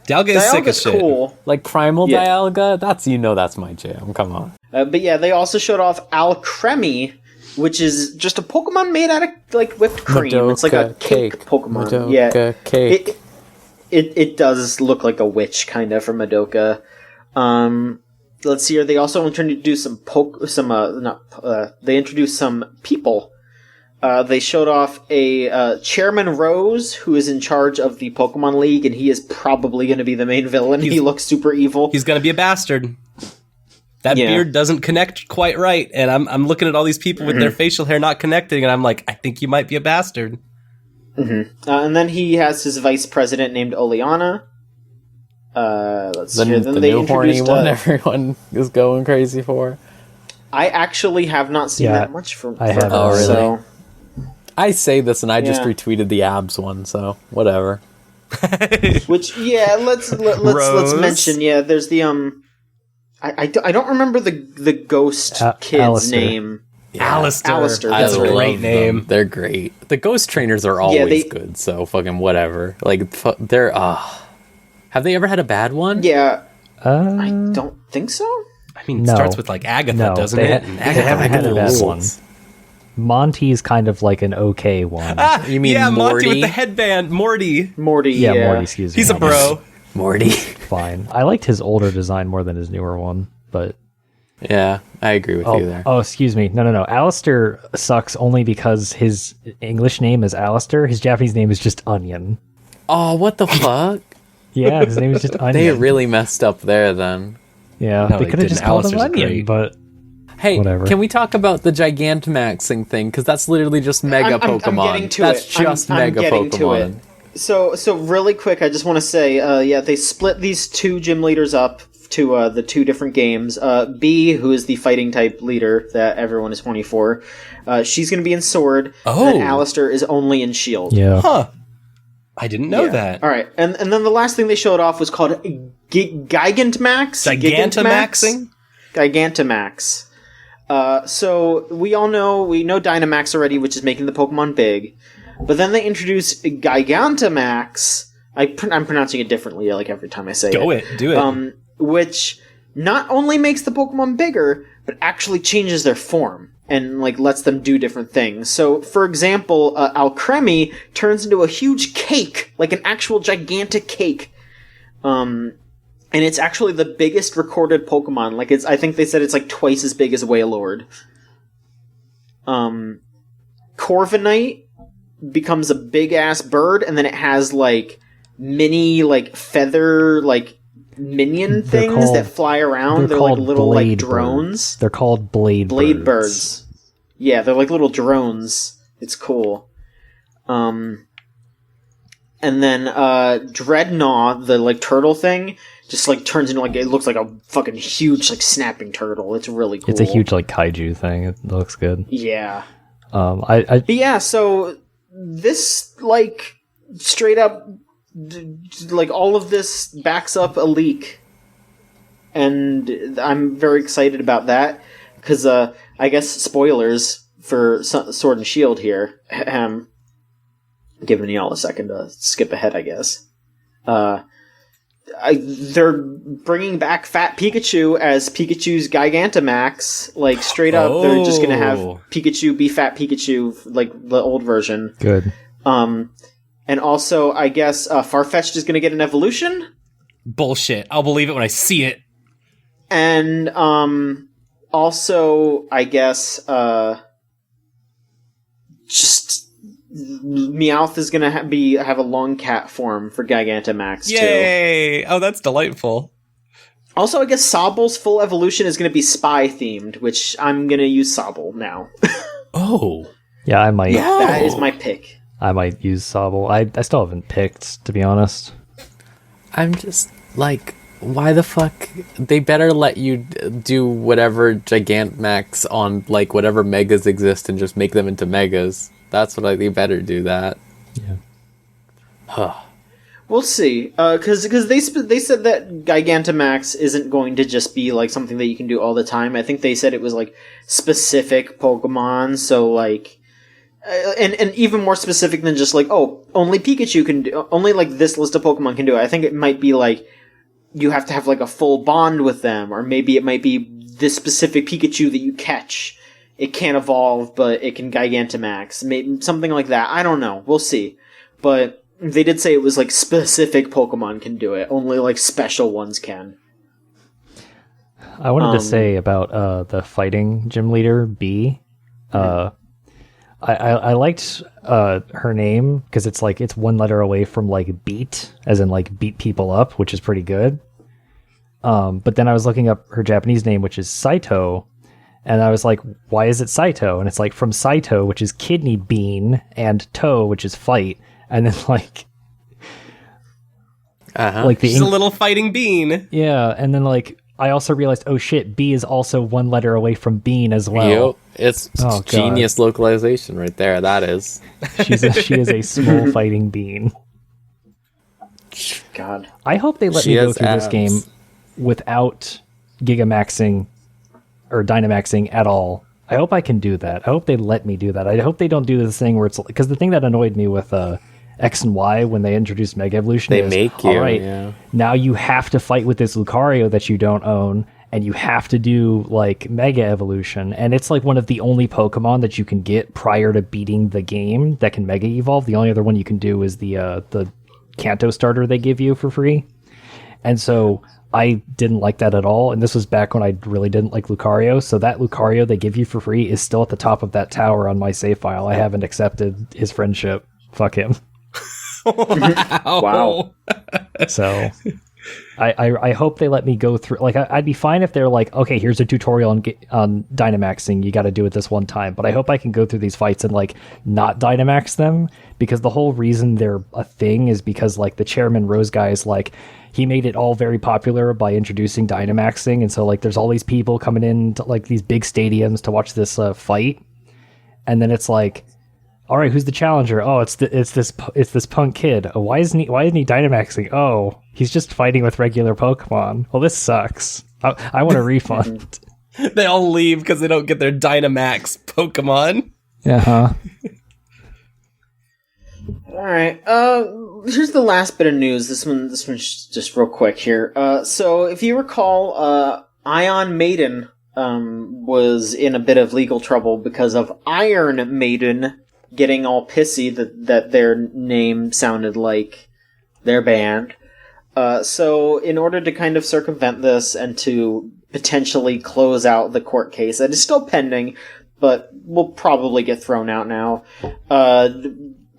Dialga is sick as Dialga's shit. cool. Like Primal Yeah. Dialga, that's my jam. Come on. But yeah, they also showed off Alcremie, which is just a Pokemon made out of like whipped cream. It's like a Madoka cake Pokemon. Madoka Yeah, cake. it does look like a witch kind of from Madoka. Let's see here. They also introduced they introduced some people. They showed off a Chairman Rose, who is in charge of the Pokemon League, and he is probably going to be the main villain. He looks super evil. He's gonna be a bastard. That Yeah. beard doesn't connect quite right, and I'm looking at all these people with their facial hair not connecting, and I'm like, I think you might be a bastard. And then he has his vice president named Oleana. Let's see here. The Then they new horny introduced. one everyone is going crazy for. I actually have not seen Yeah, that much from. I haven't. Oh, really? So, I say this and I just Yeah. retweeted the abs one, so whatever. which let's Rose. mention. Yeah, there's the I don't remember the ghost kid's Alistair. name. Alistair. Alistair, That's a that's right. great love name. them. They're great. The ghost trainers are always good, so fucking whatever. Like they're have they ever had a bad one? Yeah, I Uh, don't think so. I mean, it No. starts with like Agatha, No, doesn't they it? ha- And they Agatha haven't had a bad rules. one. Monty's kind of like an okay one. You mean yeah, Monty Morty? with the headband, Morty. Morty. Yeah, Yeah, Morty, excuse me. He's a bro. Morty. Fine. I liked his older design more than his newer one, but Yeah, I agree with you there. oh, excuse me. No. Alistair sucks only because his English name is Alistair. His Japanese name is just Onion. Oh, what the fuck? Yeah, his name is just Onion. They really messed up there then. Yeah, No, they they could have didn't. just called him Alistair's Onion, great. but Hey, Whatever. can we talk about the Gigantamaxing thing? Because that's literally just Mega I'm Pokemon. getting to that's it. just I'm Mega getting to Pokemon. it. So really quick, I just want to say, yeah, they split these two gym leaders up to the two different games. B, who is the fighting type leader that everyone is horny for, she's going to be in Sword. Oh. And Alistair is only in Shield. yeah. Huh. I didn't know Yeah. that. All right, and then the last thing they showed off was called Gigantamax. Gigantamaxing? Gigantamax. So we know Dynamax already, which is making the Pokemon big. But then they introduced Gigantamax. I'm pronouncing it differently, like every time I say Do it. it. Which not only makes the Pokemon bigger, but actually changes their form and like lets them do different things. So, for example, Alcremie turns into a huge cake, like an actual gigantic cake. And it's actually the biggest recorded Pokemon. Like I think they said it's like twice as big as Wailord. Corviknight becomes a big ass bird, and then it has like mini like feather like minion They're things called- that fly around. They're like called little like blade drones. birds. They're called blade Birds. Yeah, they're like little drones. It's cool. And then Dreadnought, the like turtle thing, just like turns into like it looks like a fucking huge like snapping turtle. It's really cool. It's a huge like kaiju thing. It looks good. Yeah. I But yeah, so this like straight up like all of this backs up a leak. And I'm very excited about that cuz I guess spoilers for Sword and Shield here. Giving y'all a second to skip ahead, I guess. They're bringing back Fat Pikachu as Pikachu's Gigantamax. Like, straight up, they're just gonna have Pikachu be Fat Pikachu, like the old version. good. And also, I guess, Farfetch'd is gonna get an evolution. Bullshit. I'll believe it when I see it. And, also, I guess, just Meowth is gonna have a long cat form for Gigantamax too. Yay! Oh, that's delightful. Also, I guess Sobble's full evolution is going to be spy themed, which I'm going to use Sobble now. Oh. Yeah, I might. That is my pick. I might use Sobble. I still haven't picked, to be honest. I'm just like, why the fuck? They better let you do whatever Gigantamax on like whatever megas exist and just make them into megas. That's what they better do that. Yeah. We'll see, because they said that Gigantamax isn't going to just be like something that you can do all the time. I think they said it was like specific Pokemon, so like, and even more specific than just like, oh, only Pikachu can do, only like this list of Pokemon can do it. I think it might be like you have to have like a full bond with them, or maybe it might be this specific Pikachu that you catch. It can't evolve, but it can Gigantamax. Maybe something like that. I don't know. We'll see. But they did say it was like specific Pokemon can do it. Only like special ones can. I wanted to say about the fighting gym leader, B. I liked her name because it's one letter away from like beat, as in like beat people up, which is pretty good. But then I was looking up her Japanese name, which is Saito, and I was like, why is it Saito? And it's like from Saito, which is kidney bean, and toe, which is fight, and then like like She's a little fighting bean. Yeah, and then like I also realized, oh shit, B is also one letter away from bean as well. Yep. It's genius localization right there. That is. She is a small fighting bean. God. I hope they let me go through this game without Gigamaxing or Dynamaxing at all. I hope I can do that. I hope they let me do that. I hope they don't do this thing where it's... Because the thing that annoyed me with X and Y when they introduced Mega Evolution is... They make you, all right, yeah. Now you have to fight with this Lucario that you don't own, and you have to do, like, Mega Evolution. And it's, like, one of the only Pokemon that you can get prior to beating the game that can Mega Evolve. The only other one you can do is the Kanto starter they give you for free. And so... I didn't like that at all, and this was back when I really didn't like Lucario, so that Lucario they give you for free is still at the top of that tower on my save file. I haven't accepted his friendship. Fuck him. Wow. So, I hope they let me go through, like, I'd be fine if they're like, okay, here's a tutorial on Dynamaxing, you gotta do it this one time, but I hope I can go through these fights and, like, not Dynamax them, because the whole reason they're a thing is because, like, the Chairman Rose guy is like, he made it all very popular by introducing Dynamaxing, and so like there's all these people coming in to like these big stadiums to watch this fight, and then it's like, all right, who's the challenger? Oh, it's this punk kid. Oh, why isn't he Dynamaxing? Oh, he's just fighting with regular Pokemon. Well, this sucks. I want a refund. They all leave because they don't get their Dynamax Pokemon. Uh-huh. All right. Here's the last bit of news. This one's just real quick here. So if you recall, Ion Maiden was in a bit of legal trouble because of Iron Maiden getting all pissy that their name sounded like their band. So in order to kind of circumvent this and to potentially close out the court case that is still pending, but will probably get thrown out now,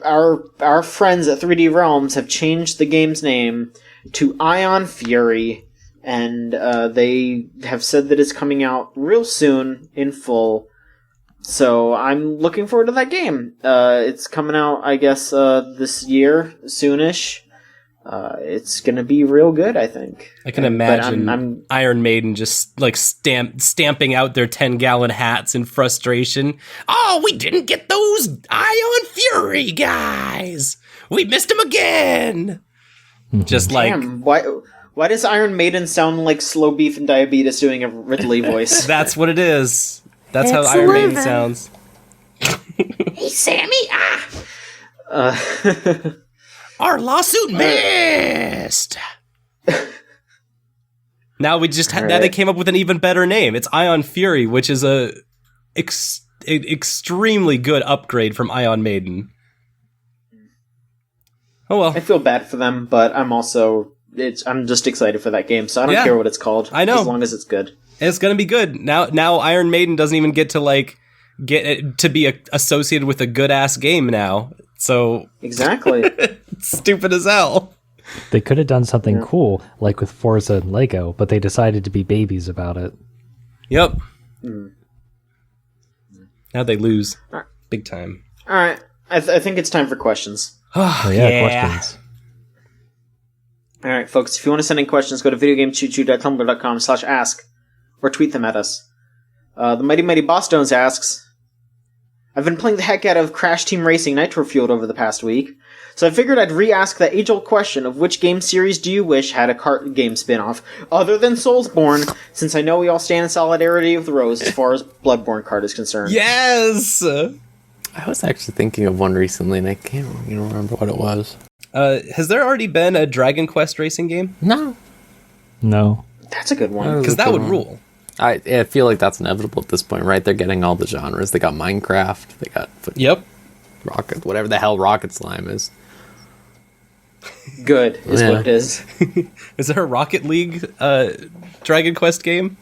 our friends at 3D Realms have changed the game's name to Ion Fury, and they have said that it's coming out real soon in full. So I'm looking forward to that game. It's coming out, I guess, this year, soonish. It's gonna be real good, I think. I can imagine I'm Iron Maiden just like stamping out their 10-gallon hats in frustration. Oh, we didn't get those Ion Fury guys. We missed them again. Just like, damn, why does Iron Maiden sound like Slow Beef and Diabetes doing a Ridley voice? That's what it is. That's how Iron Maiden sounds. Hey, Sammy! Our lawsuit missed. Now we just now they came up with an even better name. It's Ion Fury, which is a extremely good upgrade from Ion Maiden. Oh well. I feel bad for them, but I'm just excited for that game, so I don't care what it's called. I know, as long as it's good. It's gonna be good. Now Iron Maiden doesn't even get to get it to be associated with a good ass game now. So exactly. It's stupid as hell. They could have done something cool, like with Forza and Lego, but they decided to be babies about it. Yep. Now they lose. Big time. All right. I think it's time for questions. Oh, yeah, questions. All right, folks, if you want to send in questions, go to videogamechoochoo.tumblr.com/ask or tweet them at us. The Mighty Mighty Boss Stones asks, I've been playing the heck out of Crash Team Racing Nitro Fueled over the past week, so I figured I'd re-ask that age-old question of which game series do you wish had a kart game spin-off, other than Soulsborne, since I know we all stand in solidarity with Rose as far as Bloodborne kart is concerned. Yes! I was actually thinking of one recently, and I can't remember what it was. Has there already been a Dragon Quest racing game? No. That's a good one. Because that would rule. I feel like that's inevitable at this point, right? They're getting all the genres. They got Minecraft. They got Yep. Rocket, whatever the hell Rocket Slime is. Good, is what it is. Is there a Rocket League Dragon Quest game?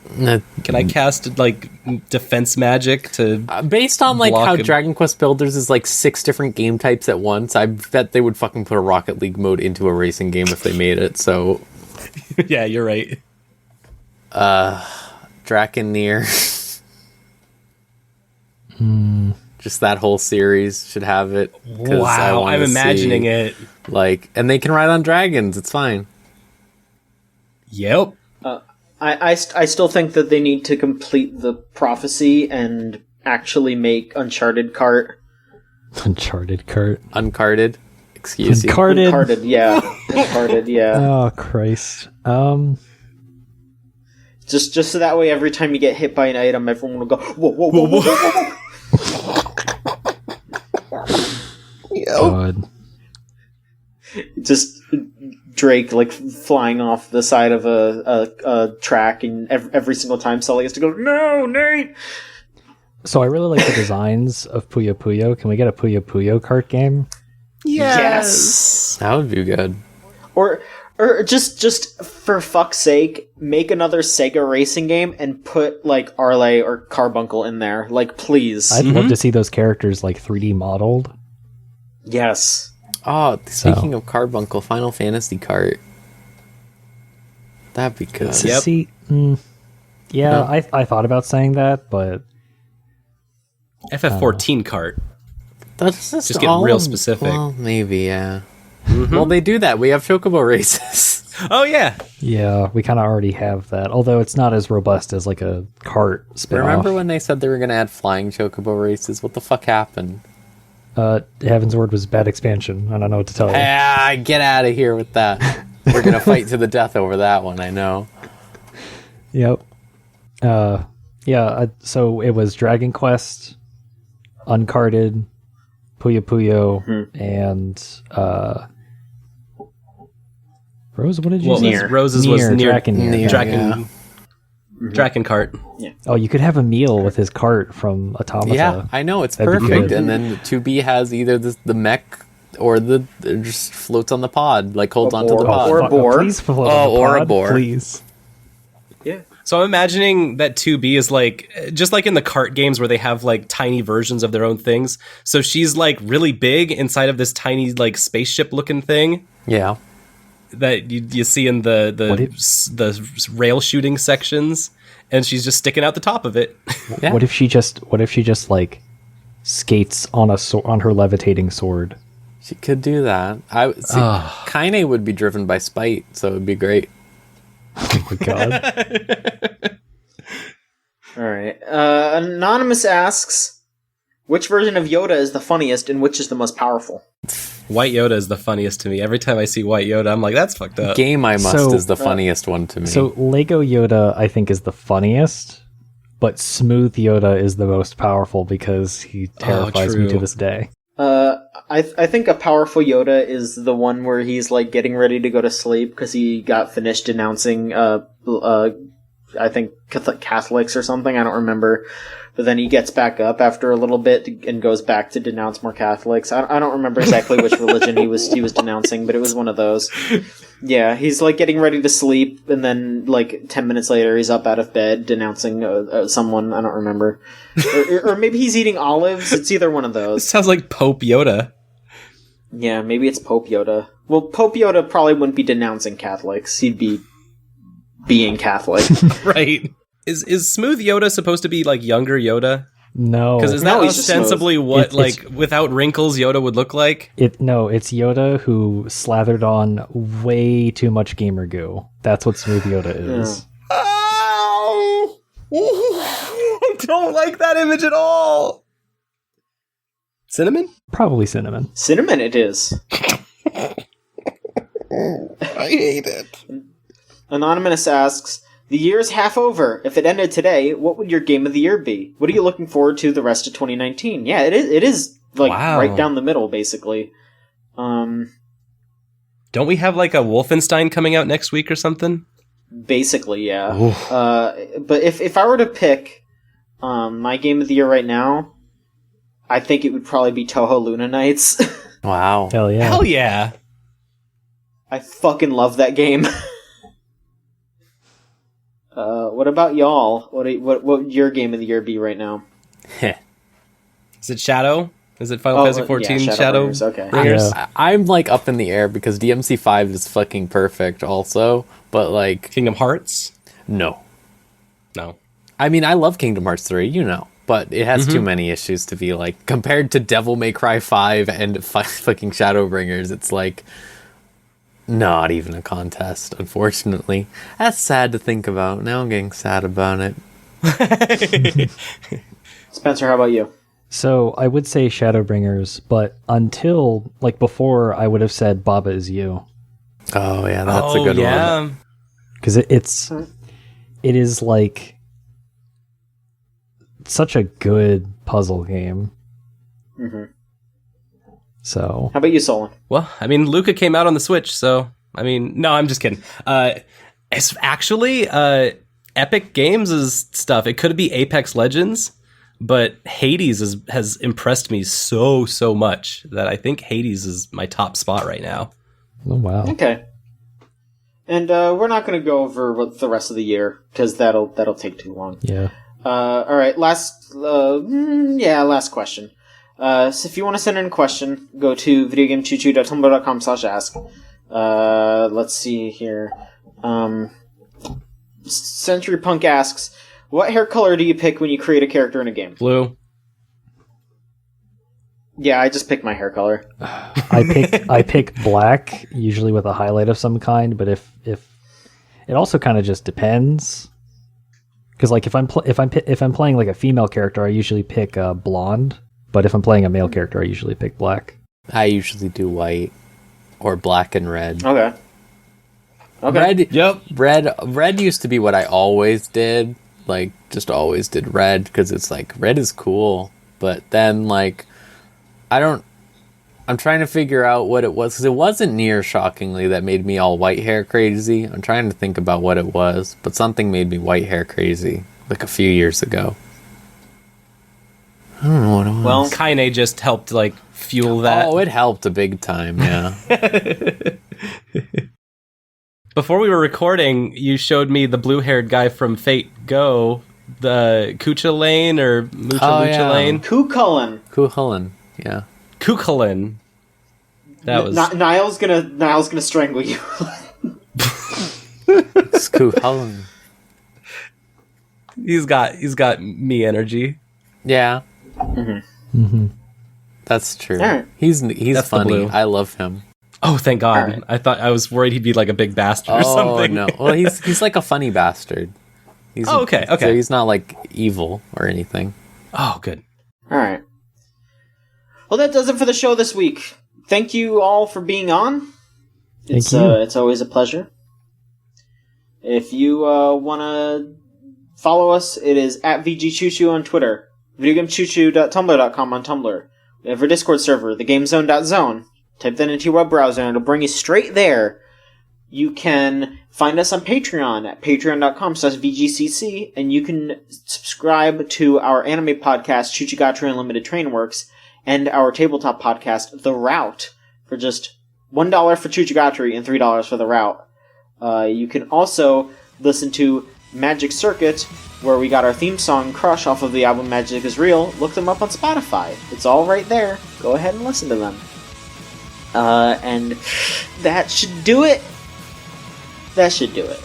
Can I cast, like, defense magic to... based on, like, how block Dragon Quest Builders is, like, 6 different game types at once, I bet they would fucking put a Rocket League mode into a racing game if they made it, so... Yeah, you're right. Draconeer. Just that whole series should have it. 'Cause I Wow, wanna I'm imagining see, it. Like, and they can ride on dragons. It's fine. Yep. I still think that they need to complete the prophecy and actually make Uncharted kart. Uncharted kart. Uncarded. Excuse you. Uncarded. Uncharted, yeah. Uncharted, yeah. Oh, Christ. Just so that way every time you get hit by an item, everyone will go, whoa, whoa, whoa, whoa, whoa, whoa. God. Just Drake, like, flying off the side of a track, and every single time Sully has to go, no, Nate! So I really like the designs of Puyo Puyo. Can we get a Puyo Puyo kart game? Yes! That would be good. Or just for fuck's sake, make another Sega racing game and put, like, Arle or Carbuncle in there. Like, please. I'd love to see those characters, like, 3D modeled. Yes. Oh, speaking of Carbuncle, Final Fantasy Kart. That'd be good. Yep. See, yeah, I thought about saying that, but... FF14 kart. That's Just get real specific. Well, maybe, yeah. Well, they do that. We have Chocobo races. Oh, yeah. Yeah, we kind of already have that, although it's not as robust as, like, a kart spin-off. Remember when they said they were going to add flying Chocobo races? What the fuck happened? Heaven's Word was a bad expansion. I don't know what to tell you. Ah, get out of here with that. We're going to fight to the death over that one, I know. Yep. So it was Dragon Quest, Uncarded, Puyo Puyo, and Rose. What did you say? Rose's was Nier. Draken kart. Yeah. Oh, you could have Emil with his cart from Automata. Yeah, I know, it's That'd be perfect. good. And then 2B has either the mech or it just floats on the pod, like holds onto the pod. Or a boar. Please float on the or a pod, boar. please. Yeah. So I'm imagining that 2B is like, just like in the kart games where they have like tiny versions of their own things. So she's like really big inside of this tiny like spaceship looking thing Yeah. that you see in the rail shooting sections, and she's just sticking out the top of it. Yeah. What if she just like skates on on her levitating sword? She could do that. Kaine would be driven by spite, so it would be great. Oh my god. All right. Anonymous asks, which version of Yoda is the funniest and which is the most powerful? White Yoda is the funniest to me. Every time I see White Yoda, I'm like, that's fucked up. Game I Must So- is the funniest one to me. So Lego Yoda, I think, is the funniest, but Smooth Yoda is the most powerful because he terrifies me true. to this day. I think a powerful Yoda is the one where he's like getting ready to go to sleep because he got finished denouncing, I think Catholics or something. I don't remember. But then he gets back up after a little bit and goes back to denounce more Catholics. I don't remember exactly which religion he was denouncing, but it was one of those. Yeah, he's like getting ready to sleep, and then like 10 minutes later, he's up out of bed denouncing someone. I don't remember, or maybe he's eating olives. It's either one of those. Sounds like Pope Yoda. Yeah, maybe it's Pope Yoda. Well, Pope Yoda probably wouldn't be denouncing Catholics. He'd be being Catholic. Right. Is Smooth Yoda supposed to be like younger Yoda? No. Because is No, that he's just ostensibly what, It's- like, without wrinkles, Yoda would look like? It's Yoda who slathered on way too much gamer goo. That's what Smooth Yoda is. Oh! I don't like that image at all! Cinnamon? Probably cinnamon. Cinnamon it is. I hate it. Anonymous asks, the year's half over. If it ended today, what would your game of the year be? What are you looking forward to the rest of 2019? Yeah, it is like Wow. right down the middle, basically. Don't we have like a Wolfenstein coming out next week or something? Basically, yeah. But if I were to pick my game of the year right now, I think it would probably be Toho Luna Nights. Wow. Hell yeah. Hell yeah. I fucking love that game. What about y'all? What would your game of the year be right now? Is it Shadow? Is it Final Fantasy 14 yeah, Shadow? Shadowbringers, okay. Bringers? Yeah. I'm like up in the air because DMC5 is fucking perfect also, but like, Kingdom Hearts? no. No. I mean, I love Kingdom Hearts 3, you know, but it has too many issues to be like, compared to Devil May Cry 5 and fucking Shadowbringers, it's like, not even a contest, unfortunately. That's sad to think about. Now I'm getting sad about it. Spencer, how about you? So I would say Shadowbringers, but until, like before, I would have said Baba Is You. Oh, yeah, that's a good one. Because it is like such a good puzzle game. Mm-hmm. So How about you, Solon? Well, I mean, Luca came out on the Switch, so, I mean, no, I'm just kidding. It's actually, Epic Games' stuff. It could be Apex Legends, but Hades has impressed me so much that I think Hades is my top spot right now. oh wow. Okay. And we're not going to go over the rest of the year because that'll take too long. Yeah. All right, last question. So if you want to send in a question, go to videogamechoochoo.tumblr.com/ask. Let's see here. Century Punk asks, what hair color do you pick when you create a character in a game? Blue. Yeah, I just picked my hair color. I pick black, usually with a highlight of some kind, but if it also kind of just depends. Because like if I'm playing like a female character, I usually pick blonde. But if I'm playing a male character, I usually pick black. I usually do white or black and red. Okay. Red, Yep. red used to be what I always did. Like, just always did red because it's like red is cool. But then like, I'm trying to figure out what it was because it wasn't near shockingly that made me all white hair crazy. I'm trying to think about what it was, but something made me white hair crazy like a few years ago. I don't know what it was. Well, Kaine just helped, like, fuel that. Oh, it helped a big time, yeah. Before we were recording, you showed me the blue-haired guy from Fate Go, the Kucha Lane or Mucha Lucha yeah. Lane. Kukulin. Kukulin, yeah. Kukulin. That was... Niall's gonna strangle you. It's Kukulin. He's got me energy. Yeah. Mm-hmm. That's true. Alright. He's That's the funny. blue. I love him. Oh, thank God. All right. I was worried he'd be like a big bastard or something. No. Well, he's like a funny bastard. Oh, okay. So he's not like evil or anything. Oh, good. All right. Well, that does it for the show this week. Thank you all for being on. Thank you. It's always a pleasure. If you want to follow us, it is at VGCC on Twitter, videogamechoochoo.tumblr.com on Tumblr. We have our Discord server, thegamezone.zone. Type that into your web browser and it'll bring you straight there. You can find us on Patreon at patreon.com/VGCC, and you can subscribe to our anime podcast, Chuchigatri Unlimited Train Works, and our tabletop podcast, The Route, for just $1 for Chuchigatri and $3 for The Route. You can also listen to Magic Circuit, where we got our theme song, Crush, off of the album Magic is Real. Look them up on Spotify. It's all right there. Go ahead and listen to them. And that should do it. That should do it.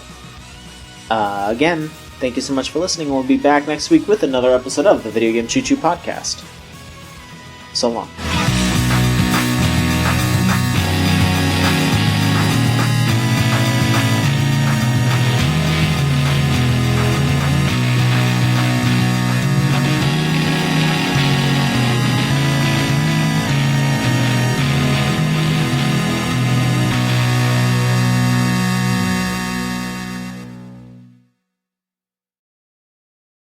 Again, thank you so much for listening. We'll be back next week with another episode of the Video Game Choo Choo Podcast. So long.